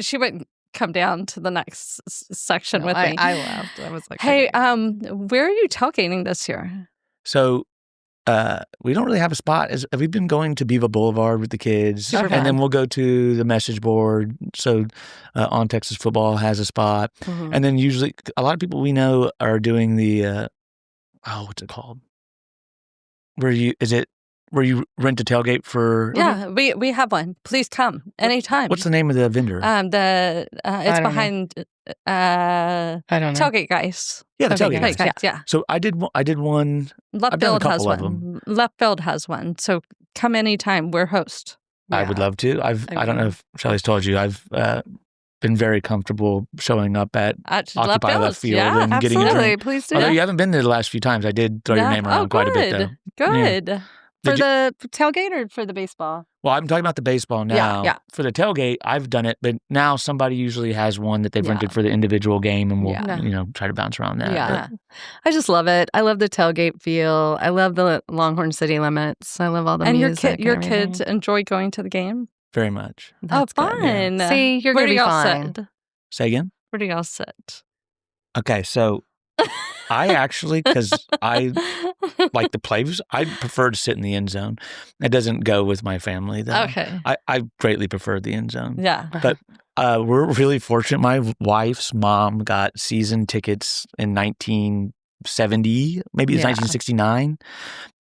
She wouldn't come down to the next section with me. I left. I was like, Hey, okay. where are you tailgating this year? So we don't really have a spot. We've been going to Beaver Boulevard with the kids, Super and fun. then we'll go to the message board. So On Texas Football has a spot. Mhm. And then usually a lot of people we know are doing the, what's it called? Where you rent a tailgate for? Yeah, we have one. Please come anytime. What's the name of the vendor? It's don't know. behind I don't know. Tailgate Guys. yeah, the okay, tailgate. guys. Yeah. So I did one. Left I've done a Field has couple of one. Left Field has one. So come anytime. We're host. I would Yeah. love to. I don't Okay. know if Shelly's told you. I've been very comfortable showing up at At Occupy Left Field yeah, and getting a Absolutely. drink. Please do. Although you haven't been there the last few times, I did throw your name around quite a bit, though. Good. For Did you- the tailgate or for the baseball? Well, I'm talking about the baseball now. yeah. For the tailgate, I've done it, but now somebody usually has one that they've Yeah. rented for the individual game, and we'll Yeah. try to bounce around that. Yeah. I just love it. I love the tailgate feel. I love the Longhorn City Limits. I love all the And your music. your and kids everything. enjoy going to the game? Very much. That's good. fun. See, you're Where going do to be y'all fine. sit? Say again? Where do y'all sit? Okay, so I actually, because I like the plays, I prefer to sit in the end zone. It doesn't go with my family, though. Okay. I greatly prefer the end zone. Yeah. But we're really fortunate. My wife's mom got season tickets in 1970, maybe it's Yeah. 1969.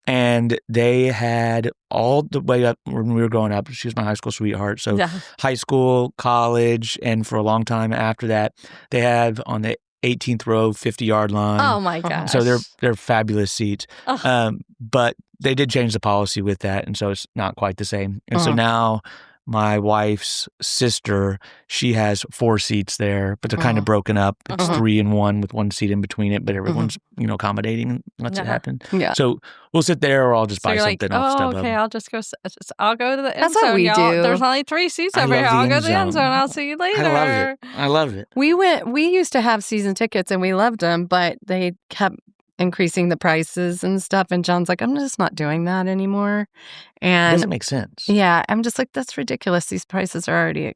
And they had all the way up when we were growing up. She was my high school sweetheart. So high school, college, and for a long time after that, they have on the 18th row, 50-yard line. Oh my gosh! So they're fabulous seats. But they did change the policy with that, and so it's not quite the same. And so now my wife's sister, she has 4 seats there, but they're kind of broken up. It's 3 and 1 with 1 seat in between it, but everyone's accommodating and lets it happen. Yeah. So we'll sit there, or I'll just buy something off StubHub. Okay, I'll just go. I'll go to the end That's zone. what we do. There's only 3 seats over here. I'll go to the end zone. I'll see you later. I love it. We used to have season tickets and we loved them, but they kept increasing the prices and stuff. And John's like, I'm just not doing that anymore. And It doesn't make sense. yeah, I'm just like, that's ridiculous. These prices are already,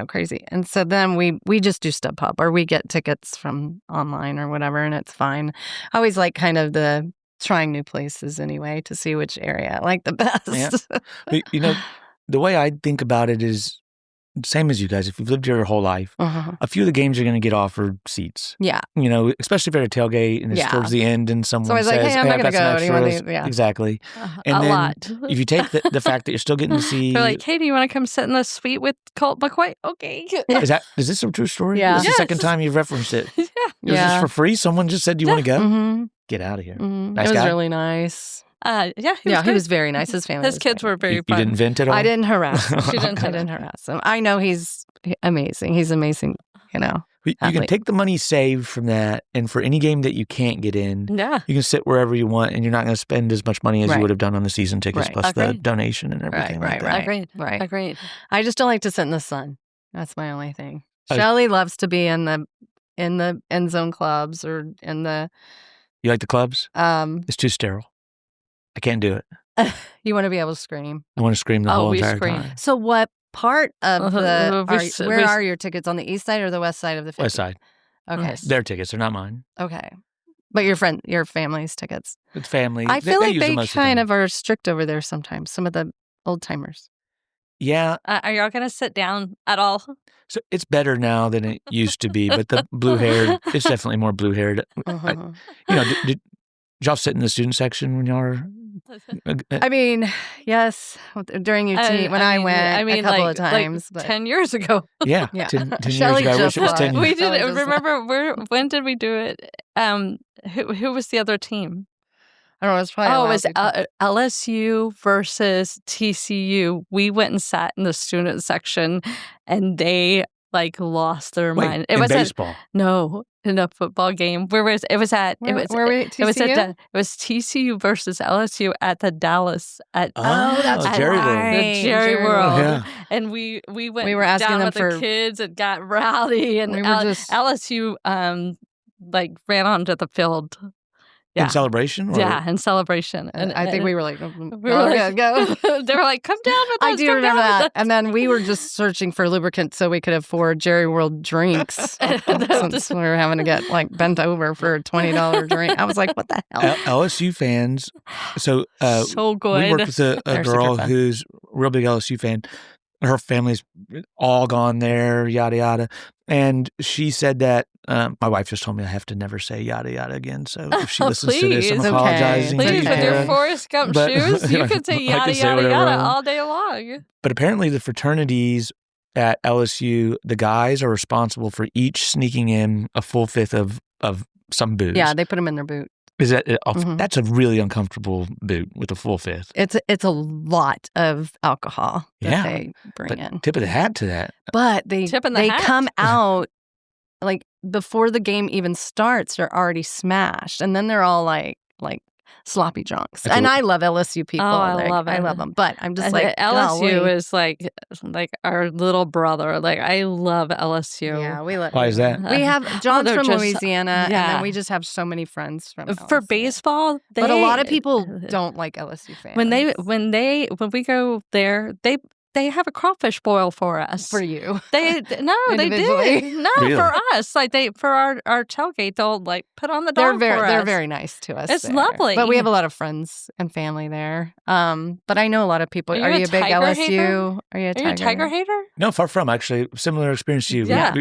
crazy. And so then we just do StubHub, or we get tickets from online or whatever, and it's fine. I always like kind of the trying new places anyway to see which area I like the best. Yeah. But, the way I think about it is same as you guys. If you've lived here your whole life, a few of the games you're going to get offered seats. Yeah. Especially if you're at a tailgate and it's towards the end and someone So I was like, says, hey, I'm not I've going to got go. some Do you want extras. to? Yeah. Exactly. A And then lot. if you take the fact that you're still getting to see... They're like, hey, do you want to come sit in the suite with Colt McCoy? Okay. Is this a true story? Yeah. This is Yes. the second time you've referenced it. Yeah. Is this for free? Someone just said, do you want to go? Mm-hmm. Get out of here. Mm-hmm. Nice It was guy? really nice. He was very nice. His family. His kids were very You fun. didn't vent at all? I didn't harass him. She didn't I didn't harass him. I know he's amazing. He's amazing, You can athlete. take the money saved from that, and for any game that you can't get in, Yeah. you can sit wherever you want, and you're not going to spend as much money as Right. you would have done on the season tickets, Right. plus the Agreed. donation and everything like that. Agreed. Right. Agreed. I just don't like to sit in the sun. That's my only thing. Oh. Shelly loves to be in the end zone clubs or in the You like the clubs? It's too sterile. I can't do it. you want to be able to scream. I want to scream the whole we entire scream. time. So what part of the where we- are your tickets, on the east side or the west side of the 50? West side. Okay. Their tickets. They're not mine. Okay. But your family's tickets. It's family. I feel like use them they most kind the of are strict over there sometimes, some of the old timers. Yeah. Are y'all going to sit down at all? So it's better now than it used to be, but the blue-haired, it's definitely more blue-haired. Did y'all sit in the student section when y'all were... I mean, yes, during UT when I went a couple of times. But 10 years ago. Yeah. Yeah. 10 years Shelly ago. I wish just it was 10 left. years. We did Shelly it. just- Remember when did we do it? Who was the other team? I don't know, it's probably a Oh, it while was ago. LSU versus TCU. We went and sat in the student section, and they lost their Wait, mind. in baseball. In a football game. Where was it? Was at Where it was were we? it was TCU? it was TCU versus LSU at the Dallas at that's at Jerry World. the Jerry World. Yeah. And we went We were asking down them with for- the kids and got rowdy, and We were just- LSU ran onto the field. Yeah. In celebration? Or? Yeah, in celebration. And I think we were like, we we were like, go. they were like, come down with us. I do come remember down with that. us." And then we were just searching for lubricant so we could afford Jerry World drinks. Since we were having to get bent over for a $20 drink. I was like, what the hell? LSU fans. So, So good. we worked with a They're super girl fun. who's a real big LSU fan. Her family's all gone there, yada, yada. And she said that, my wife just told me I have to never say yada, yada again. So if she listens to this, I'm Please. apologizing. Okay. Please, with your Okay. Forrest Gump But- shoes, you can say I yada, can say yada, whatever I yada want. all day long. But apparently the fraternities at LSU, the guys are responsible for each sneaking in a full fifth of some booze. Yeah, they put them in their boot. Is that Mhm. that's a really uncomfortable boot with a full fifth. It's a lot of alcohol that Yeah, they bring But in. tip of the hat to that. But they Tip in the hat. come out before the game even starts, they're already smashed. And then they're all like sloppy drunks. That's And what- I love LSU people. Oh, I love I it. love them. But I'm just And like, LSU golly. is like our little brother. I love LSU. Yeah, we love. Why is that? We have John's they're from just- Louisiana, and yeah. then we just have so many friends from For LSU. baseball, But a lot of people don't like LSU fans. when we go there, they have a crawfish boil for us. for you. They did. Individually? No, Really? for us. For our tailgate, they'll put on the They're dog for us. they're very nice to us. It's there. lovely. But we have a lot of friends and family there. But I know a lot of people. Are Are you you a a big Tiger LSU? hater? Are you a Are Tiger? you a Tiger hater? No, far from. Actually, similar experience to you. Yeah.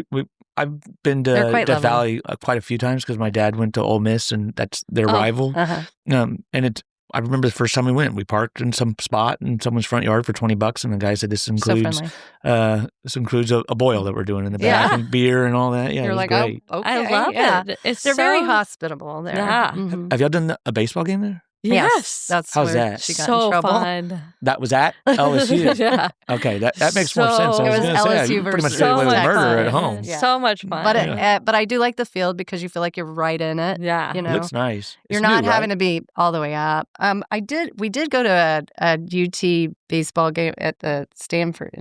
I've been They're to quite Death lovely. Valley quite a few times because my dad went to Ole Miss, and that's their Oh. rival. Uh-huh. And I remember the first time we went, we parked in some spot in someone's front yard for $20, and the guy said, "This So includes a boil that we're doing in the back and beer and all that." Yeah, You're it was like, great. oh, okay. I love yeah. it. It's They're very so- hospitable there. Yeah. Mhm. Have y'all done a baseball game there? Yes. That's How's where that? she got so in trouble. fun. That was at LSU. Yeah. Okay, that makes more sense. So- I It was was going to say, LSU you pretty much versus get away with much murder fun. at home. Yeah. So much fun. But I do like the field because you feel like you're right in it. yeah. You It know, looks nice. you're It's not new, having right? to be all the way up. We did go to a UT baseball game at the Stanford.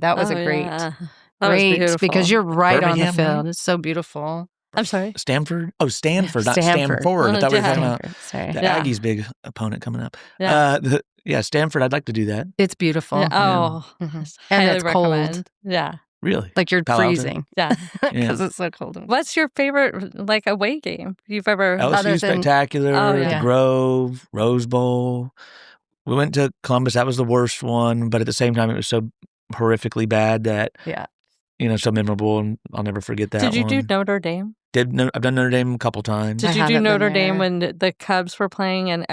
That was Oh, a great, yeah. That was great beautiful. because you're right on the Birmingham, field. right? It's so beautiful. I'm sorry. Stanford? Oh, Stanford, not Stanford. Stanford. I thought we were Yeah. talking about Sorry. the Yeah. Aggies' big opponent coming up. Yeah. Stanford, I'd like to do that. It's beautiful. Yeah. Oh, Mhm. highly And it's cold. recommend. Yeah. Really? Like you're Palo Alto? freezing Yeah. because it's so cold. What's your favorite like away game you've ever? Other LSU than- Spectacular, Oh, the yeah. Grove, Rose Bowl. We went to Columbus. That was the worst one, but at the same time, it was so horrifically bad that, Yeah. so memorable, and I'll never forget that Did you do one. Notre Dame? I've done Notre Dame a couple times. Did I you do haven't been Notre Dame there. when the Cubs were playing and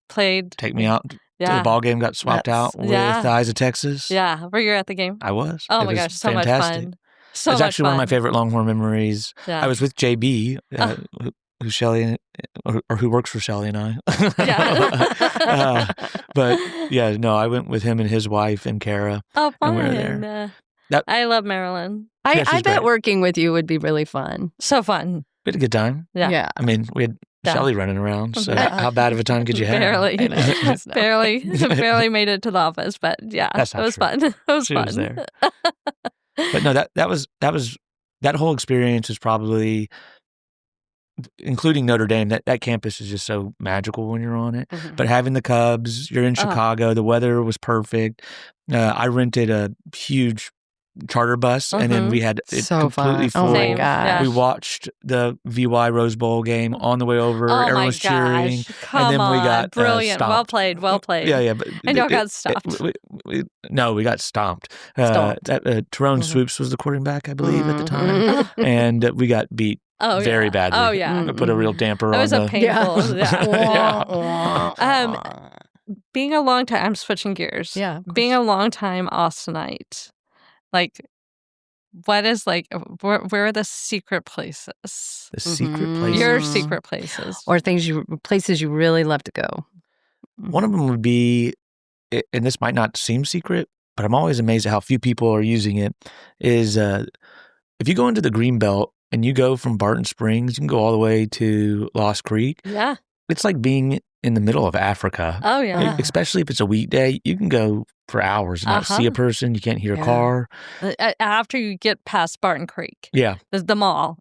played? Take me out to Yeah. the ball game, got swapped That's- out with yeah. the Eyes of Texas. Yeah. Were you at the game? I was. Oh It my was gosh, so fantastic. much fun. So It's much actually one of my fun. favorite Longhorn memories. Yeah. I was with JB, who's Shelly, or who works for Shelly and I. Yeah. But yeah, no, I went with him and his wife and Kara. Oh, and fun. we were there. That- I love Maryland. I Yeah, she's bet great. working with you would be really fun. So fun. We had a good time. Yeah. I mean, we had Yeah. Shelly running around. So Yeah. how bad of a time could you have? Barely. I know. No. barely made it to the office, but yeah, That's it not was true. fun. It was She fun. was there. But no, that whole experience is probably, including Notre Dame, that campus is just so magical when you're on it. Mhm. But having the Cubs, you're in Oh. Chicago, the weather was perfect. I rented a huge charter bus, and then Mhm. we had it So completely fun. Oh full. my Same. gosh. Yeah. We watched the VY Rose Bowl game on the way over. Oh Everyone my was cheering. gosh! Come then we on, got, brilliant, well stomped. played, well played. Yeah. But And y'all got stopped. No, we got stomped. Stomped. Tyrone Mhm. Swoops was the quarterback, I believe, at the time. Mhm. And we got beat Oh, very yeah. badly. Oh yeah, It put a real damper that on was a the... painful. Yeah. Yeah. Being a long time, I'm switching gears. Yeah. of Being course. a long time Austinite, like, what is like? Where are the secret places? The secret Mhm. places. Your Mhm. secret places. Or places you really love to go. One of them would be, and this might not seem secret, but I'm always amazed at how few people are using it, is if you go into the Greenbelt and you go from Barton Springs, you can go all the way to Lost Creek. Yeah. It's like being in the middle of Africa. Oh yeah. Especially if it's a weekday, you can go for hours and not see a person. You can't hear a Yeah. car. After you get past Barton Creek, Yeah. the mall.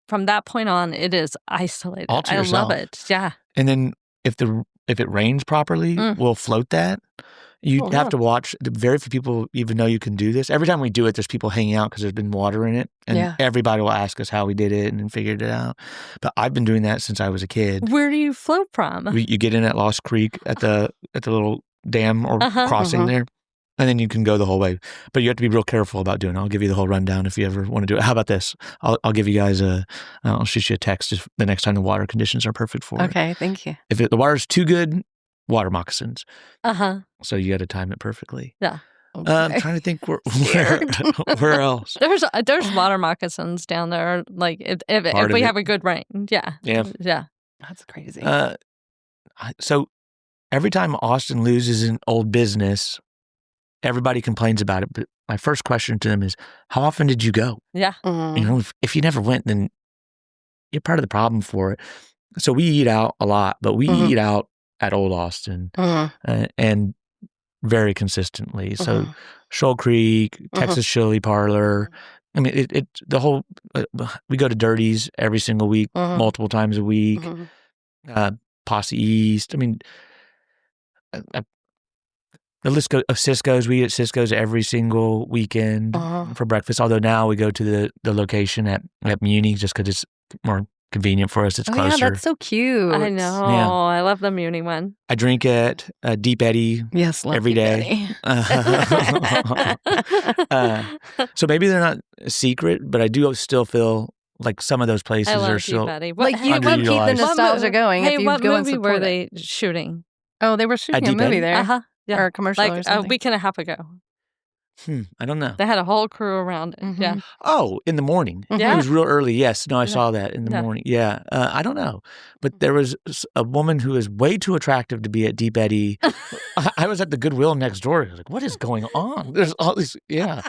From that point on, it is isolated. All to I yourself. love it. Yeah. And then if it rains properly, we'll float that. You Oh, have wow. to watch. Very few people even know you can do this. Every time we do it, there's people hanging out because there's been water in it, and Yeah. everybody will ask us how we did it and figured it out. But I've been doing that since I was a kid. Where do you float from? You get in at Lost Creek at the little dam or Uh-huh. crossing Uh-huh. there, and then you can go the whole way. But you have to be real careful about doing it. I'll give you the whole rundown if you ever want to do it. How about this? I'll give you guys I'll shoot you a text if the next time the water conditions are perfect for it. Okay, thank you. If the water's too good, water moccasins. Uh-huh. So you got to time it perfectly. Yeah. Okay. I'm trying to think where Scared. where else. There's water moccasins down there. Like if Part of we it. have a good rain. Yeah. Yeah. Yeah. That's crazy. So every time Austin loses an old business, everybody complains about it. But my first question to them is, how often did you go? Yeah. Mhm. You know, if you never went, then you're part of the problem for it. So we eat out a lot, but we Mhm. eat out at Old Austin Mhm. and very consistently. So Mhm. Shoal Creek, Texas Chili Parlor. I mean, it the whole, we go to Dirty's every single week, Mhm. multiple times a week. Mhm. Posse East. I mean, the list goes of Cisco's. We eat at Cisco's every single weekend Uh-huh. for breakfast. Although now we go to the location at Muni just because it's more convenient for us. It's Oh, closer. yeah, that's so cute. I know. Yeah. I love the Muni one. I drink at Deep Eddy. Yes, love every you, day. So maybe they're not a secret, but I do still feel like some of those places I love are Deep still. Eddy. Like you would keep the Underutilized. nostalgia going Hey, if you what go and movie were support it. they shooting? Oh, they were shooting a Deep movie Eddy? there. Uh-huh. Yeah. Or a commercial or Like a something. week and a half ago. I don't know. They had a whole crew around it. Mhm. Yeah. Oh, in the morning. Mhm. Yeah. It was real early. Yes. No, I Yeah. saw that in the Yeah. morning. Yeah. I don't know. But there was a woman who is way too attractive to be at Deep Eddy. I was at the Goodwill next door. I was like, what is going on? There's all these. Yeah.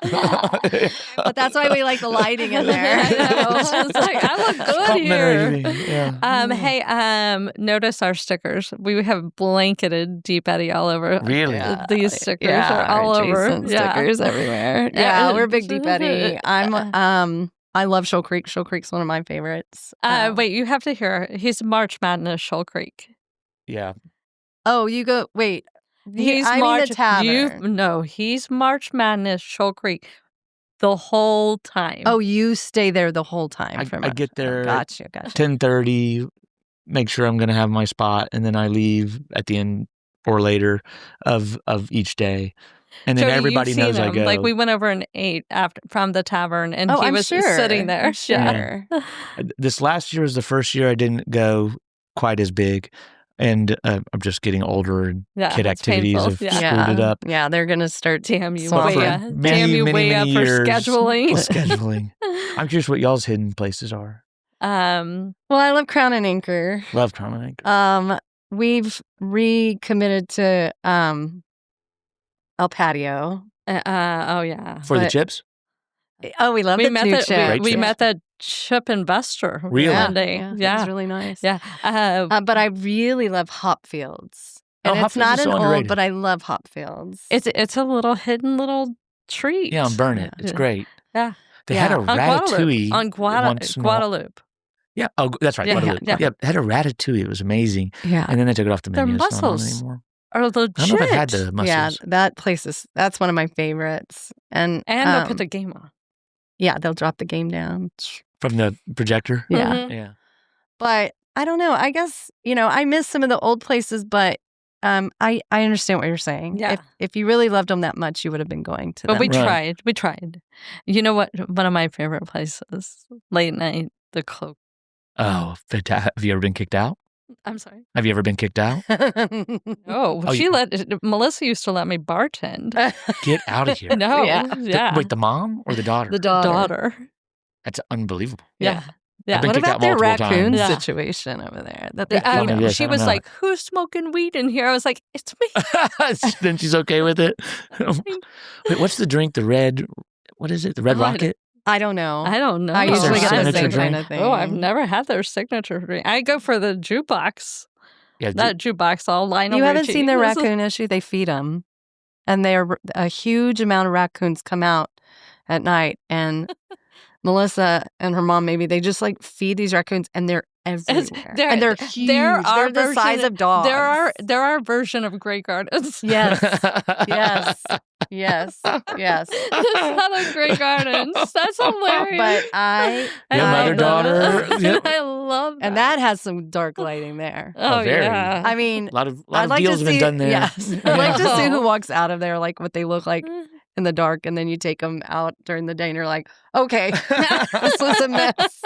But that's why we like the lighting in there. I know. It's like, I look good here. Complimentary thing, yeah. Hey, notice our stickers. We have blanketed Deep Eddy all over. Really? Yeah. These stickers Yeah, are all our over. Jason stickers everywhere. Yeah, we're big Deep Eddy. I love Shoal Creek. Shoal Creek's one of my favorites. Wait, you have to hear. He's March Madness Shoal Creek. Yeah. Oh, you go. Wait, He's I March. mean the tavern. No, he's March Madness Shoal Creek the whole time. Oh, you stay there the whole time. I get there Gotcha. 10:30, make sure I'm going to have my spot, and then I leave at the end or later of each day. And then Jody, everybody you've seen knows I him. go. Like we went over and ate from the tavern, and he I'm was sure. sitting there. I'm sure. This last year was the first year I didn't go quite as big. And I'm just getting older, and Yeah, kid it's activities painful. have Yeah. screwed it up. Yeah, they're gonna start. Damn you, But way for up. many, Damn you, many, way many up for years, scheduling. scheduling. I'm curious what y'all's hidden places are. Well, I love Crown and Anchor. Love Crown and Anchor. We've recommitted to El Patio. Oh yeah. For the but- chips? Oh, we love the new chip. Great we chips. met that chip investor Really? one day. Yeah, Yeah. it was really nice. Yeah. But I really love Hopfields. Oh, And it's Hopfields not is an so old, underrated. but I love Hopfields. It's a little hidden little treat. Yeah, on Burn It. Yeah. It's great. Yeah. They had a On Guadalupe. ratatouille. On once in a while. Guadalupe. Yeah. Oh, that's right. Yeah, Guadalupe. yeah. Yeah. They had a ratatouille. It was amazing. Yeah. And then they took it off the Their menu. It's not on mussels anymore. Are legit. I don't know if it had the mussels. Yeah, that place that's one of my favorites. And they'll put the game on. yeah, they'll drop the game down. From the projector? Yeah. Mhm. Yeah. But I don't know. I guess, I miss some of the old places, but I understand what you're saying. Yeah. If you really loved them that much, you would have been going to But them. we Right. tried. We tried. You know what? One of my favorite places, late night, the Cloak. Oh, fantastic. Have you ever been kicked out? I'm sorry. Have you ever been kicked out? Oh, Melissa used to let me bartend. Get out of here. No, Yeah. yeah, Wait, the mom or the daughter? The daughter. That's unbelievable. Yeah, yeah. I've been What kicked about out their multiple raccoon times. Yeah. situation over there? That they Yeah, feed them? Yes, I she don't was know. like, "Who's smoking weed in here?" I was like, "It's me." Then she's okay with it. Wait, what's the drink? The red, what is it? The Red Oh, I Rocket? I don't know. I don't know. I What's usually their get the signature same drink? kind of thing. Oh, I've never had their signature drink. I go for the jukebox. Yeah, That jukebox, all Lionel You haven't Richie. seen their raccoon issue? They feed them. And a huge amount of raccoons come out at night. And Melissa and her mom, maybe, they just like feed these raccoons and they're everywhere. they're- and they're huge. There are They're the size of dogs. There are version of Grey Gardens. Yes. Yes. Yes. Yes. It's not a Grey Gardens. That's hilarious. But I Yeah, I mother, love daughter. it. Yep. I love that. And that has some dark lighting there. Oh, very. yeah. I mean, A lot of I'd like deals to have see, been done there. Yes. I'd like to see Yeah. who walks out of there, like what they look like in the dark, and then you take them out during the day and you're like, okay, this was a mess.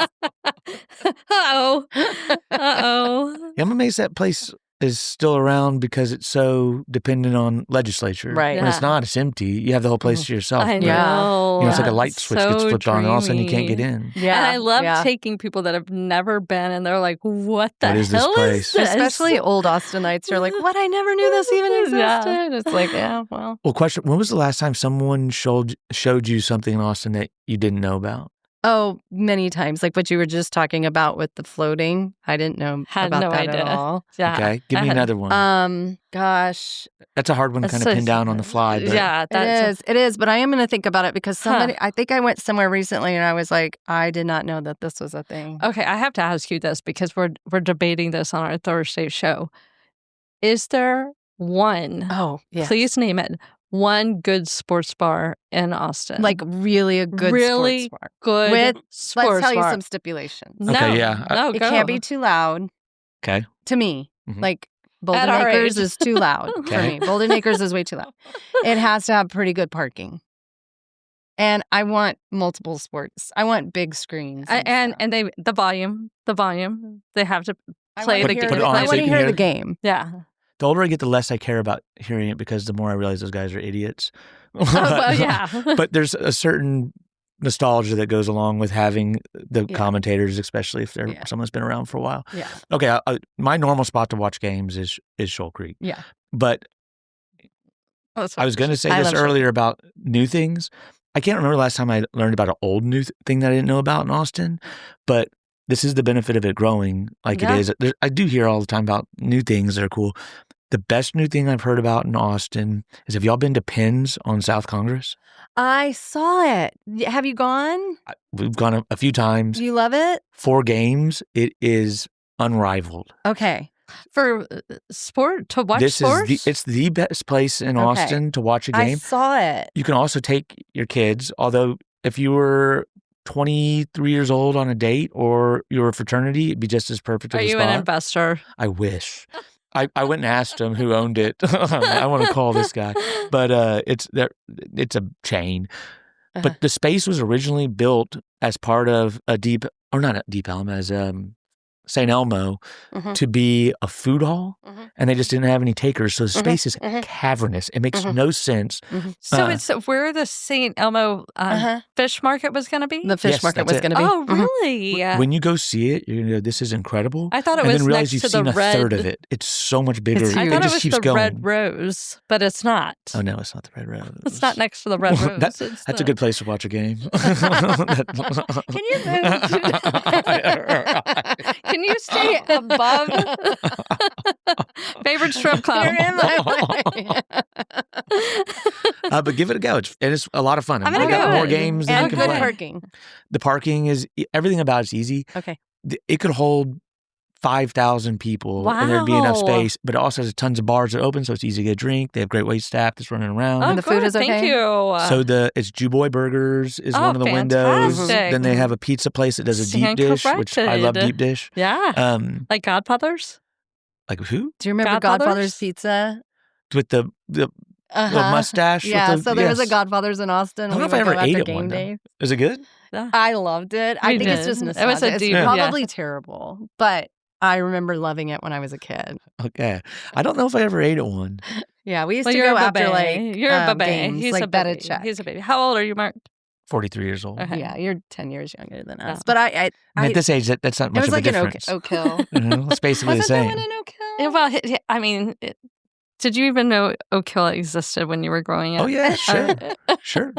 Uh-oh. Uh-oh. Yeah, I'm amazed that place is still around because it's so dependent on legislature. Right. When it's Yeah. not, it's empty. You have the whole place to yourself. I but, Yeah. know. You know, it's like a light It's switch gets so flipped on, and all of a sudden you can't get dreamy. in. Yeah. And I love yeah. taking people that have never been and they're like, what the What is this hell place? is this? Especially old Austinites. You're like, what? I never knew this even existed. Yeah. It's like, yeah, well. Well, question: when was the last time someone showed you something in Austin that you didn't know about? Oh, many times. Like what you were just talking about with the floating. I didn't know Had about no that idea. at all. Yeah. Okay, give I me had- another one. Gosh. That's a hard one to kind of pin down on the fly. But Yeah, that's It is. But I am going to think about it because I think I went somewhere recently and I was like, I did not know that this was a thing. Okay, I have to ask you this because we're debating this on our Thursday show. Is there one, Oh, yeah. please name it, one good sports bar in Austin? Like really a good Really sports bar. good With, sports let's tell you bar. some stipulations. No, Okay, yeah. no, It go. can't be too loud okay, to me. Mhm. Like Bolden our Acres age. is too loud for Okay. me. Bolden Acres is way too loud. It has to have pretty good parking. And I want multiple sports. I want big screens. And they the volume. They have to play the game. Put it on I so want you to can hear the hear- game. Yeah. The older I get, the less I care about hearing it because the more I realize those guys are idiots. Oh, well, yeah. But there's a certain nostalgia that goes along with having the commentators, especially if they're someone that's been around for a while. Yeah. Okay, my normal spot to watch games is Shoal Creek. Yeah. But I was going to say this earlier about new things. I can't remember the last time I learned about an old new thing that I didn't know about in Austin, but this is the benefit of it growing like it is. I do hear all the time about new things that are cool. The best new thing I've heard about in Austin is, have y'all been to Penn's on South Congress? I saw it. Have you gone? We've gone a few times. Do you love it? 4 games. It is unrivaled. Okay. For sport, to watch This sports? it's the best place in Austin to watch a game. I saw it. You can also take your kids, although if you were 23 years old on a date or you were a fraternity, it'd be just as perfect of Are a you spot. an investor? I wish. I went and asked him who owned it. I want to call this guy. But it's a chain. But the space was originally built as part of St. Elmo to be a food hall, and they just didn't have any takers. So the space is cavernous. It makes no sense. So it's where the St. Elmo fish market was going to be? The fish market was going to be. Oh, really? When you go see it, you're going to go, this is incredible. I thought it and was then realize next you've to seen the a third red- of it. It's so much bigger. It's I huge. thought it it just was keeps the going. Red Rose, but it's not. Oh, no, it's not the Red Rose. It's not next to the Red Rose. That's a good place to watch a game. Can you Can you stay above favorite strip club? You're in my But give it a go. It's a lot of fun. I'm gonna We got go. more games than and you can good play. parking. The parking is everything about it's easy. Okay. It could hold 5,000 people and there'd be enough Wow. space, but it also has tons of bars that open, so it's easy to get a drink. They have great wait staff that's running around. Oh, And the food good. is okay? Thank you. So it's Jewboy Burgers is one of the windows. fantastic. Then they have a pizza place that does a deep Stand dish, which I love corrected. deep dish. Yeah. Like Godfathers? Like who? Do you remember Godfathers? Godfather's Pizza? With the little mustache? Yeah, with the, so there was a yes. Godfather's in Austin. I don't know We if I would ever go ate after at game one. day. Is it good? Yeah. I loved it. I We think it's did. just It was nostalgia. a It's deep- yeah. probably terrible, but I remember loving it when I was a kid. Okay. I don't know if I ever ate at one. Yeah, we used Well, to you're go a after baby. like You're a baby. games, He's like a bet a baby. check. He's a baby. How old are you, Mark? 43 years old. Okay. Yeah, you're 10 years younger than us. Oh. But I And at this age, that's not it much was of a like an difference. Oak Hill. You know, it's basically the Wasn't there same. one in Oak Hill? Yeah, well, I mean, did you even know Oak Hill existed when you were growing up? Oh, yeah, sure. Sure.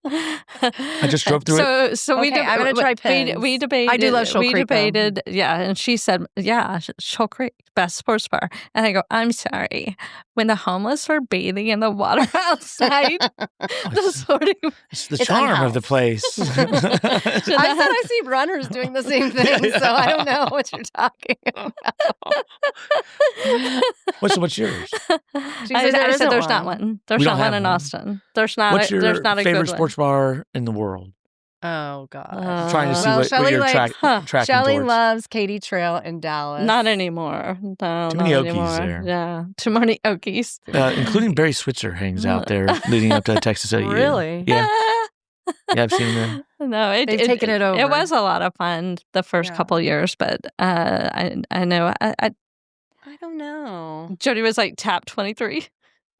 I just drove through it. So we Okay, I'm gonna try Penn's. We debated. I do love Shoal We Creek, though. debated. Yeah, and she said, "Yeah, Shoal Creek, best sports bar." And I go, "I'm sorry. When the homeless are bathing in the water outside, the sorting." It's the It's charm of the unhoused. place. I said I see runners doing the same thing, so I don't know what you're talking about. What's yours? I said there's not one. There's We not don't one have in one. Austin. There's not. What's your there's not a favorite good sports bar in the world? Oh God. one. Trying to see well, what Shelly you're likes- tracking Shelly towards. loves Katy Trail in Dallas. Not anymore. No, Too not many Okies anymore. there. Yeah, too many Okies. Including Barry Switzer hangs out there leading up to Texas OU. Really? Yeah. Yeah, I've seen them. No, They've taken it over. It was a lot of fun the first Yeah. couple years, but I know I don't know. Jody was like tap 23.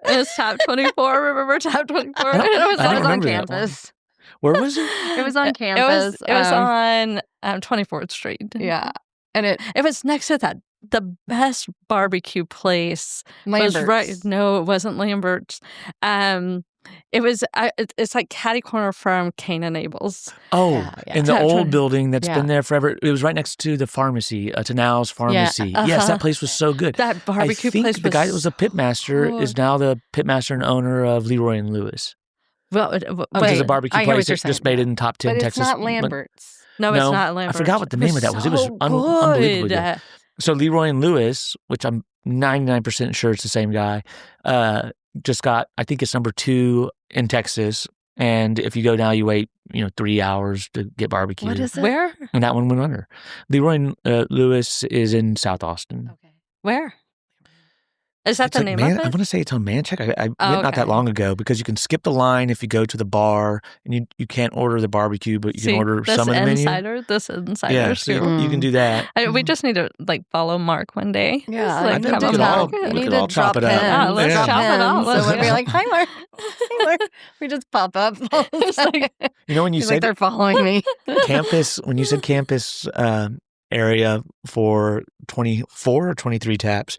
It was tap 24. Remember tap 24? I don't- It was I don't on remember that one. campus. Where was it? It was on campus. It was on 24th Street. Yeah. And it It was next to that. The best barbecue place Lambert's. was right. No, it wasn't Lambert's. It was. It's like catty corner from Cain and Abel's. Oh, Yeah. in the Tap old 20. building that's Yeah. been there forever. It was right next to the pharmacy, Tanau's Pharmacy. Yes, uh-huh. that place was so good. That barbecue I think place the guy that was a so pitmaster is good. now the pitmaster and owner of Leroy and Lewis. Well, Which wait, is a barbecue I hear place what you're that just saying. made it in top 10 But it's Texas. not Lambert's. no, it's No, not I Lambert's. forgot what the name of that was. It was so unbelievably good. good. So Leroy and Lewis, which I'm 99% sure it's the same guy, just got, I think it's number 2 in Texas. And if you go now, you wait, 3 hours to get barbecue. What is it? Where? And that one went under. Leroy and Lewis is in South Austin. Okay. Where? Is that It's the like name of I it? want to say it's on Mancheck. I went Oh, not that okay. long ago because you can skip the line if you go to the bar, and you can't order the barbecue, but you can order some of the menu. This insider Yeah, so scoop. you can do that. We just need to follow Mark one day. Yeah, Just, I like, think have we a could all- Mark. you we need could to all chop drop it up. pins. Yeah, let's drop chop it up. pins. Let's So we'll be go. like, "Hi, Mark." Hi, Mark. We just pop up. It's like- When you He's like, said they're following me. campus, when you said campus area for 24 or 23 taps,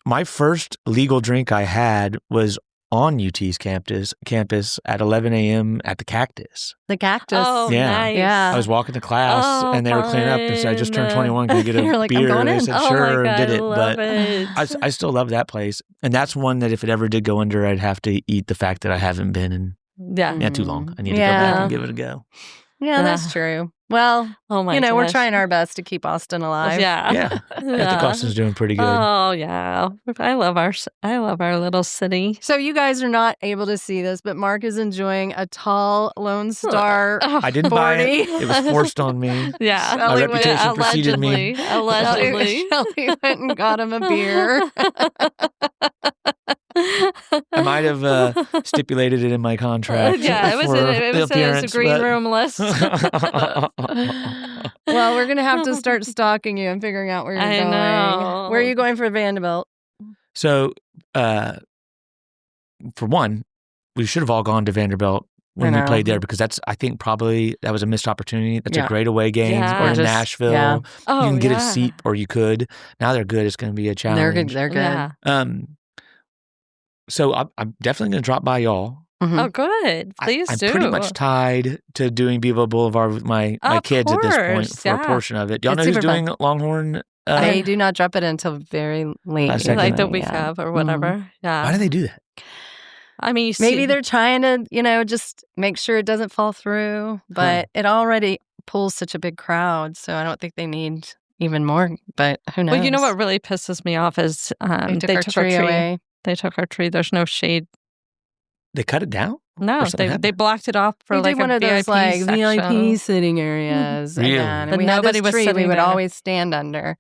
my first legal drink I had was on UT's campus at 11 a.m. at the Cactus. The Cactus. Oh, Yeah. nice. Yeah. I was walking to class Oh, and they were cleaning up and said, I just turned fun. 21. Can I get a You're like, I'm beer? going And they in. said, Oh, sure, my and God, did it. I love But it. I still love that place. And that's one that if it ever did go under, I'd have to eat the fact that I haven't been in Yeah. too long. I need to go Yeah. back and give it a go. Yeah, that's true. Well, Oh my we're gosh. trying our best to keep Austin alive. Yeah. Yeah. I think Austin's doing pretty good. Oh yeah. I love our little city. So you guys are not able to see this, but Mark is enjoying a tall Lone Star. I didn't buy 40. it. It was forced on me. Yeah. My Alleg- reputation preceded me. Allegedly. Shelly went and got him a beer. I might have stipulated it in my contract. Yeah, it was for in the his appearance, green but- room list. Well, we're going to have to start stalking you and figuring out where you're I going. know. Where are you going for Vanderbilt? So, for one, we should have all gone to Vanderbilt when I we know. played there because I think probably that was a missed opportunity. That's Yeah. a great away game. Yeah. Or in Just- Nashville. yeah. Oh, You can get yeah. a seat or you could. Now they're good. It's going to be a challenge. They're good. They're good. Yeah. So I'm definitely going to drop by y'all. Mhm. Oh, good. Please I'm do. pretty much tied to doing Bevo Boulevard with my Of kids at this point course, for a yeah. portion of it. Y'all It's know who's super fun. doing Longhorn? They do not drop it until very late. Last second. like the usually, week yeah. of or whatever. Yeah. Why do they do that? I mean, you Maybe see, they're trying to, just make sure it doesn't fall through, but it already pulls such a big crowd, so I don't think they need even more, but who knows? Well, you know what really pisses me off is They took our tree away. They took our tree. There's no shade. They cut it down? No, Or something they happened? blocked it off for We like did one a of those VIP VIP section. sitting areas. Really? Again. But And we had nobody this was tree we sitting would there. always stand under,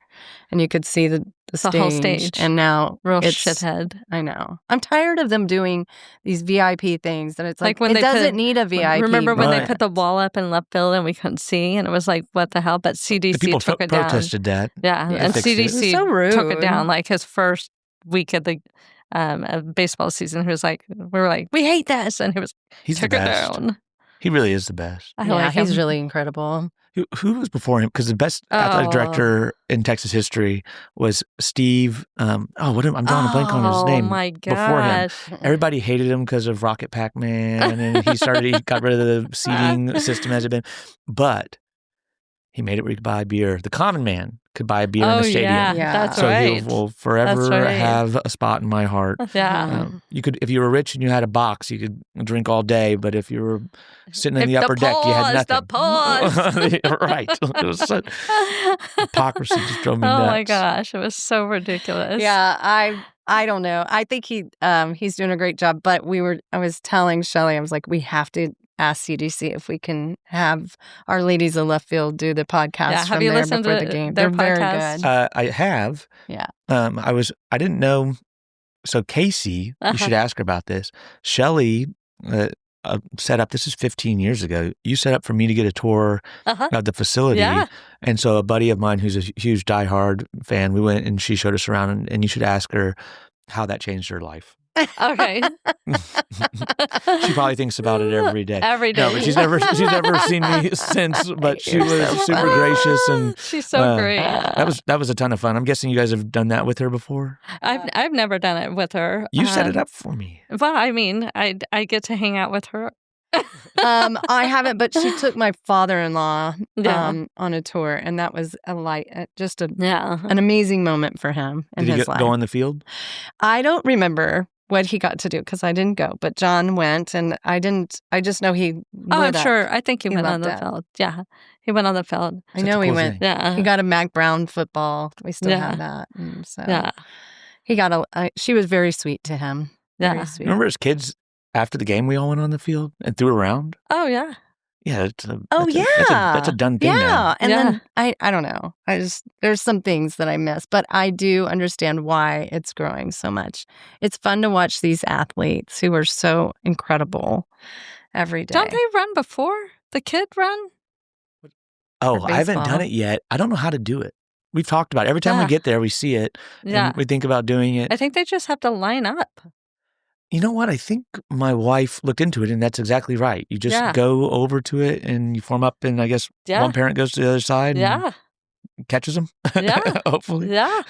and you could see the whole stage. And now Real it's shithead. I know. I'm tired of them doing these VIP things that it's Like like, when it they doesn't put- need a VIP. Remember when they Right. put the wall up in left field and we couldn't see, and it was like, what the hell? But The CDC people took it down. protested that. Yeah, Yeah. and Fixed it. CDC It was so rude. took it down like his first week of the baseball season. He was like, we were like, we hate this, and he was He's the took it best. down. He really is the best. I Yeah, like he's him. really incredible. Who was before him? Because the best athletic Oh. director in Texas history was Steve. I'm drawing a blank on his name. Oh my before him. god! Everybody hated him because of Rocket Pac-Man, and he got rid of the seating system as it been. But he made it where you could buy beer. The common man could buy a beer in Oh the stadium. yeah, Yeah. that's So right. he will forever right. have a spot in my heart. Yeah. You could, if you were rich and you had a box, you could drink all day. But if you were sitting in If the upper deck, you had the nothing. pause. Right. It was such hypocrisy. Just drove me nuts. Oh my gosh, it was so ridiculous. Yeah, I don't know. I think he's doing a great job, but I was telling Shelly, I was like, we have to ask CDC if we can have our ladies of left field do the podcast Yeah, have from you there listened before to the game. their They're very podcast? good. I have. Yeah. I didn't know. So Casey, you should ask her about this. Shelly set up. This is 15 years ago. You set up for me to get a tour of the facility. Yeah. And so a buddy of mine who's a huge diehard fan, we went and she showed us around. And you should ask her how that changed her life. Okay. She probably thinks about it every day. Every day. No, but she's never seen me since. But she You're was so super funny. gracious, and She's so great. that was a ton of fun. I'm guessing you guys have done that with her before. I've never done it with her. You set it up for me. Well, I mean, I get to hang out with her. I haven't, but she took my father-in-law Yeah. on a tour, and that was Yeah. an amazing moment for him in Did he his life. go on the field? I don't remember what he got to do because I didn't go, but John went, and I didn't. I just know he. Oh, I'm lit up. sure. I think he went on loved the it. field. Yeah. He went on the field. I Such a know he cool went. thing. Yeah. He got a Mac Brown football. We still Yeah. have that. And so Yeah. he got she was very sweet to him. Yeah. Very sweet. Remember as kids after the game, we all went on the field and threw around. Oh, yeah. Yeah, Oh, that's yeah. that's a done thing Yeah. now. And Yeah. then I don't know. There's some things that I miss, but I do understand why it's growing so much. It's fun to watch these athletes who are so incredible every day. Don't they run before the kid run? Oh, I haven't done baseball. it yet. I don't know how to do it. We've talked about it. Every time we Yeah. get there, we see it, Yeah. and we think about doing it. I think they just have to line up. You know what? I think my wife looked into it, and that's exactly right. You just Yeah. go over to it, and you form up, and I guess Yeah. one parent goes to the other side and Yeah. catches them, Yeah. hopefully. Yeah.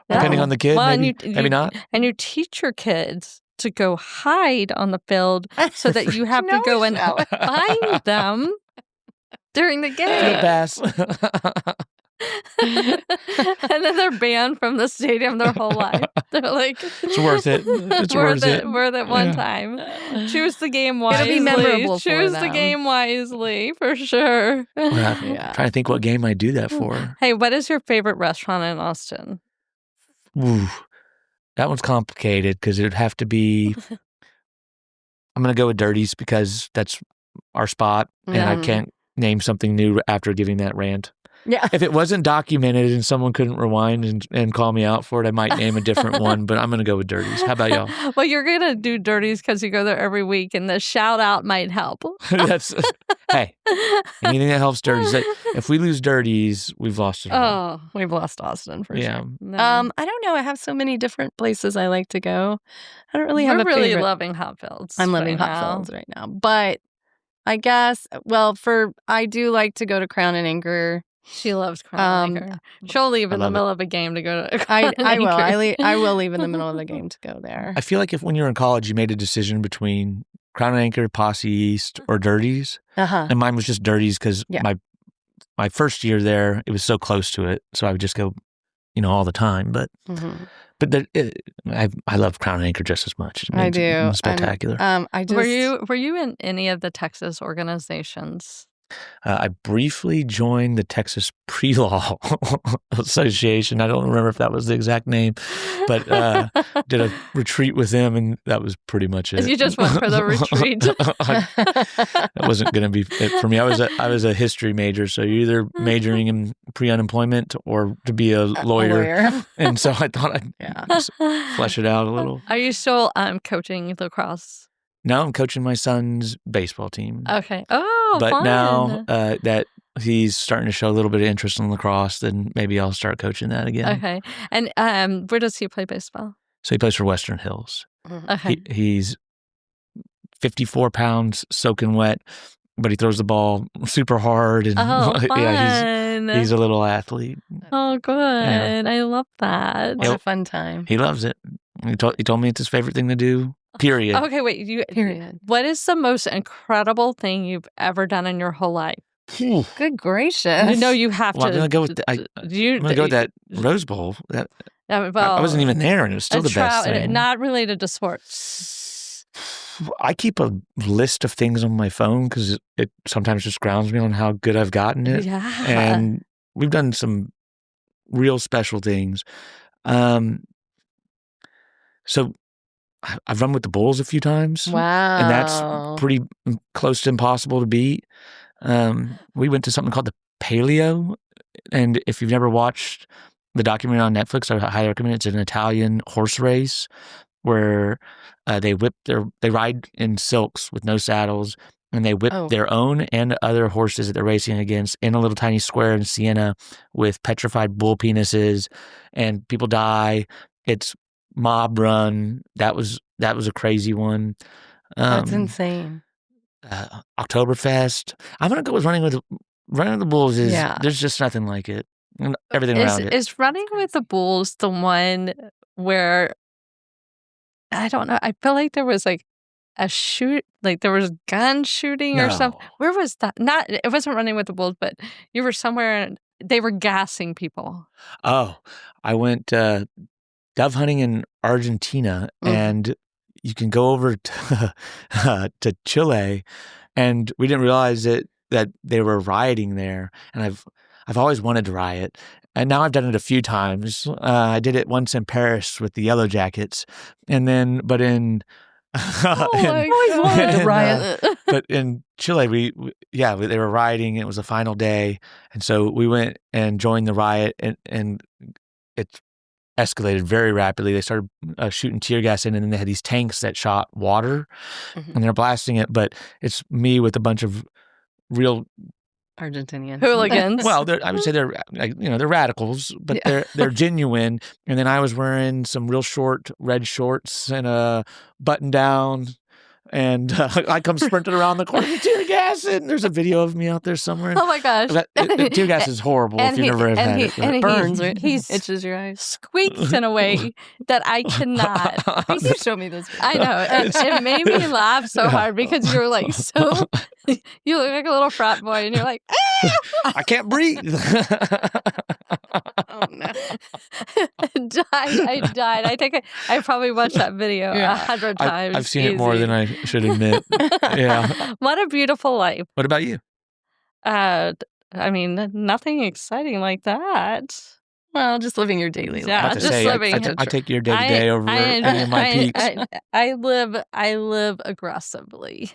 Depending Yeah. on the kid, Well, and maybe not. And you teach your kids to go hide on the field so that you have to No, go and Shelly. find them during the Field game. pass. And then they're banned from the stadium their whole life. They're like, It's worth it. It's worth it. Worth it one Yeah. time. Choose the game It'll wisely. be memorable for Choose the them. game wisely, for sure. Well, Yeah. I'm trying to think what game I do that for. Hey, what is your favorite restaurant in Austin? Ooh, that one's complicated because it would have to be. I'm going to go with Dirty's because that's our spot, and I Yeah. can't name something new after giving that rant. Yeah. If it wasn't documented and someone couldn't rewind and call me out for it, I might name a different one, but I'm going to go with Dirty's. How about y'all? Well, you're going to do Dirties because you go there every week, and the shout out might help. That's hey, anything that helps Dirty's. If we lose Dirty's, we've lost it all. Oh, We've lost Austin for Yeah. sure. no. I don't know. I have so many different places I like to go. I don't really We're have a really favorite. loving Hotfields. I'm loving right Hotfields now. right now. But I guess, I do like to go to Crown and Anchor. She loves Crown Anchor. She'll leave in the love it. middle of a game to go to Crown I will. Anchor. I will leave in the middle of the game to go there. I feel like if when you were in college, you made a decision between Crown and Anchor, Posse East, or Dirty's, Uh-huh. and mine was just Dirty's because Yeah. my first year there, it was so close to it, so I would just go, all the time. But Mhm. I love Crown and Anchor just as much. I do. It's spectacular. I just Were you in any of the Texas organizations? I briefly joined the Texas Pre-Law Association. I don't remember if that was the exact name, but did a retreat with them, and that was pretty much it. You just went for the retreat. That wasn't going to be it for me. I was a history major, so you're either majoring in pre-unemployment or to be a lawyer. And so I thought I'd just flesh it out a little. Are you still coaching lacrosse? Now I'm coaching my son's baseball team. Okay. Oh, but fun. now that he's starting to show a little bit of interest in lacrosse, then maybe I'll start coaching that again. Okay. And where does he play baseball? So he plays for Western Hills. Okay. He's 54 pounds, soaking wet, but he throws the ball super hard. And Oh, fun. he's a little athlete. Oh, good. Yeah. I love that. What a fun time. He loves it. He told me it's his favorite thing to do, period. Okay, wait. Period. What is the most incredible thing you've ever done in your whole life? Good gracious. You know you have Well, to. I'm going to go with I'm going to go with that Rose Bowl. I wasn't even there, and it was still the best thing. Not related to sports. I keep a list of things on my phone because it sometimes just grounds me on how good I've gotten it. Yeah. And we've done some real special things. So I've run with the Bulls a few times. Wow. And that's pretty close to impossible to beat. We went to something called the Paleo. And if you've never watched the documentary on Netflix, I highly recommend it. It's an Italian horse race where they ride in silks with no saddles, and they whip their own and other horses that they're racing against in a little tiny square in Siena with petrified bull penises, and people die. It's mob run. That was a crazy one. That's insane. Oktoberfest. I'm gonna go with running with the Bulls. There's just nothing like it. And everything around it. Is running with the Bulls the one where I don't know? I feel like there was like there was gun shooting or something. Where was that? It wasn't running with the Bulls, but you were somewhere and they were gassing people. Oh, I went dove hunting in Argentina, and you can go over to Chile, and we didn't realize that they were rioting there. And I've always wanted to riot, and now I've done it a few times. I did it once in Paris with the Yellow Jackets, but in Oh my Always wanted to God. riot. But in Chile, they were rioting. It was the final day, and so we went and joined the riot, and it escalated very rapidly. They started shooting tear gas in, and then they had these tanks that shot water, and they're blasting it. But it's me with a bunch of real Argentinians. Hooligans. Well, I would say they're they're radicals, but they're genuine. And then I was wearing some real short red shorts and a button down, and I come sprinting around the corner with tear gas, and there's a video of me out there somewhere. Oh my gosh. Tear gas is horrible if you never have had it. And It burns, right? He's Itches your eyes. squeaked in a way that I cannot. I think you showed me this. I know. It made me laugh so hard because you're like so. You look like a little frat boy, and you're like, I can't breathe. Oh no! I died. I probably watched that video 100 times. I've seen it more than I should admit. Yeah. What a beautiful life. What about you? I mean, nothing exciting like that. Well, just living your daily life. Yeah, About to just say, living. I take your day to day over any of my peaks. I live aggressively,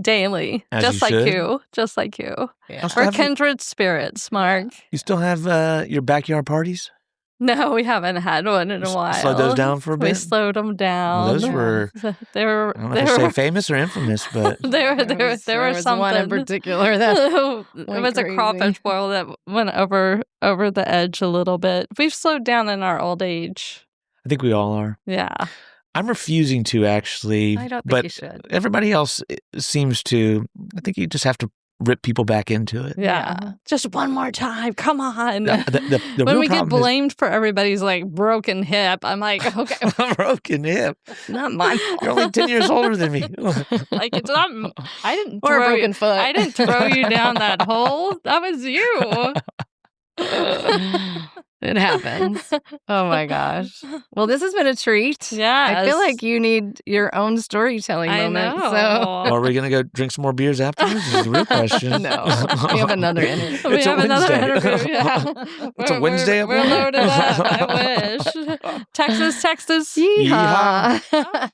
daily, As just you like should. you, just like you. Yeah. We're kindred spirits, Mark. You still have your backyard parties? No, we haven't had one in a while. Slow those down for a bit? We slowed them down. Well, those were, they were. I don't know if I say famous or infamous, but There There were was something one in particular that it went was a crazy. crawfish boil that went over the edge a little bit. We've slowed down in our old age. I think we all are. Yeah. I'm refusing to actually, I don't think but you should. everybody else seems to. I think you just have to rip people back into it. Yeah. Just one more time. Come on. The When real we get problem blamed for everybody's like broken hip, I'm like, okay, is broken hip. Not my fault. You're only 10 years older than me. like it's not. I didn't Or a throw broken foot. I didn't throw you down that hole. That was you. It happens. Oh my gosh. Well, this has been a treat. Yeah. I feel like you need your own storytelling I moment. know. Are we going to go drink some more beers afterwards? This is the real question. No. We have another interview. We It's a have another Wednesday. interview. Yeah. It's a Wednesday at We're work? loaded up. I wish. Texas. Yeehaw.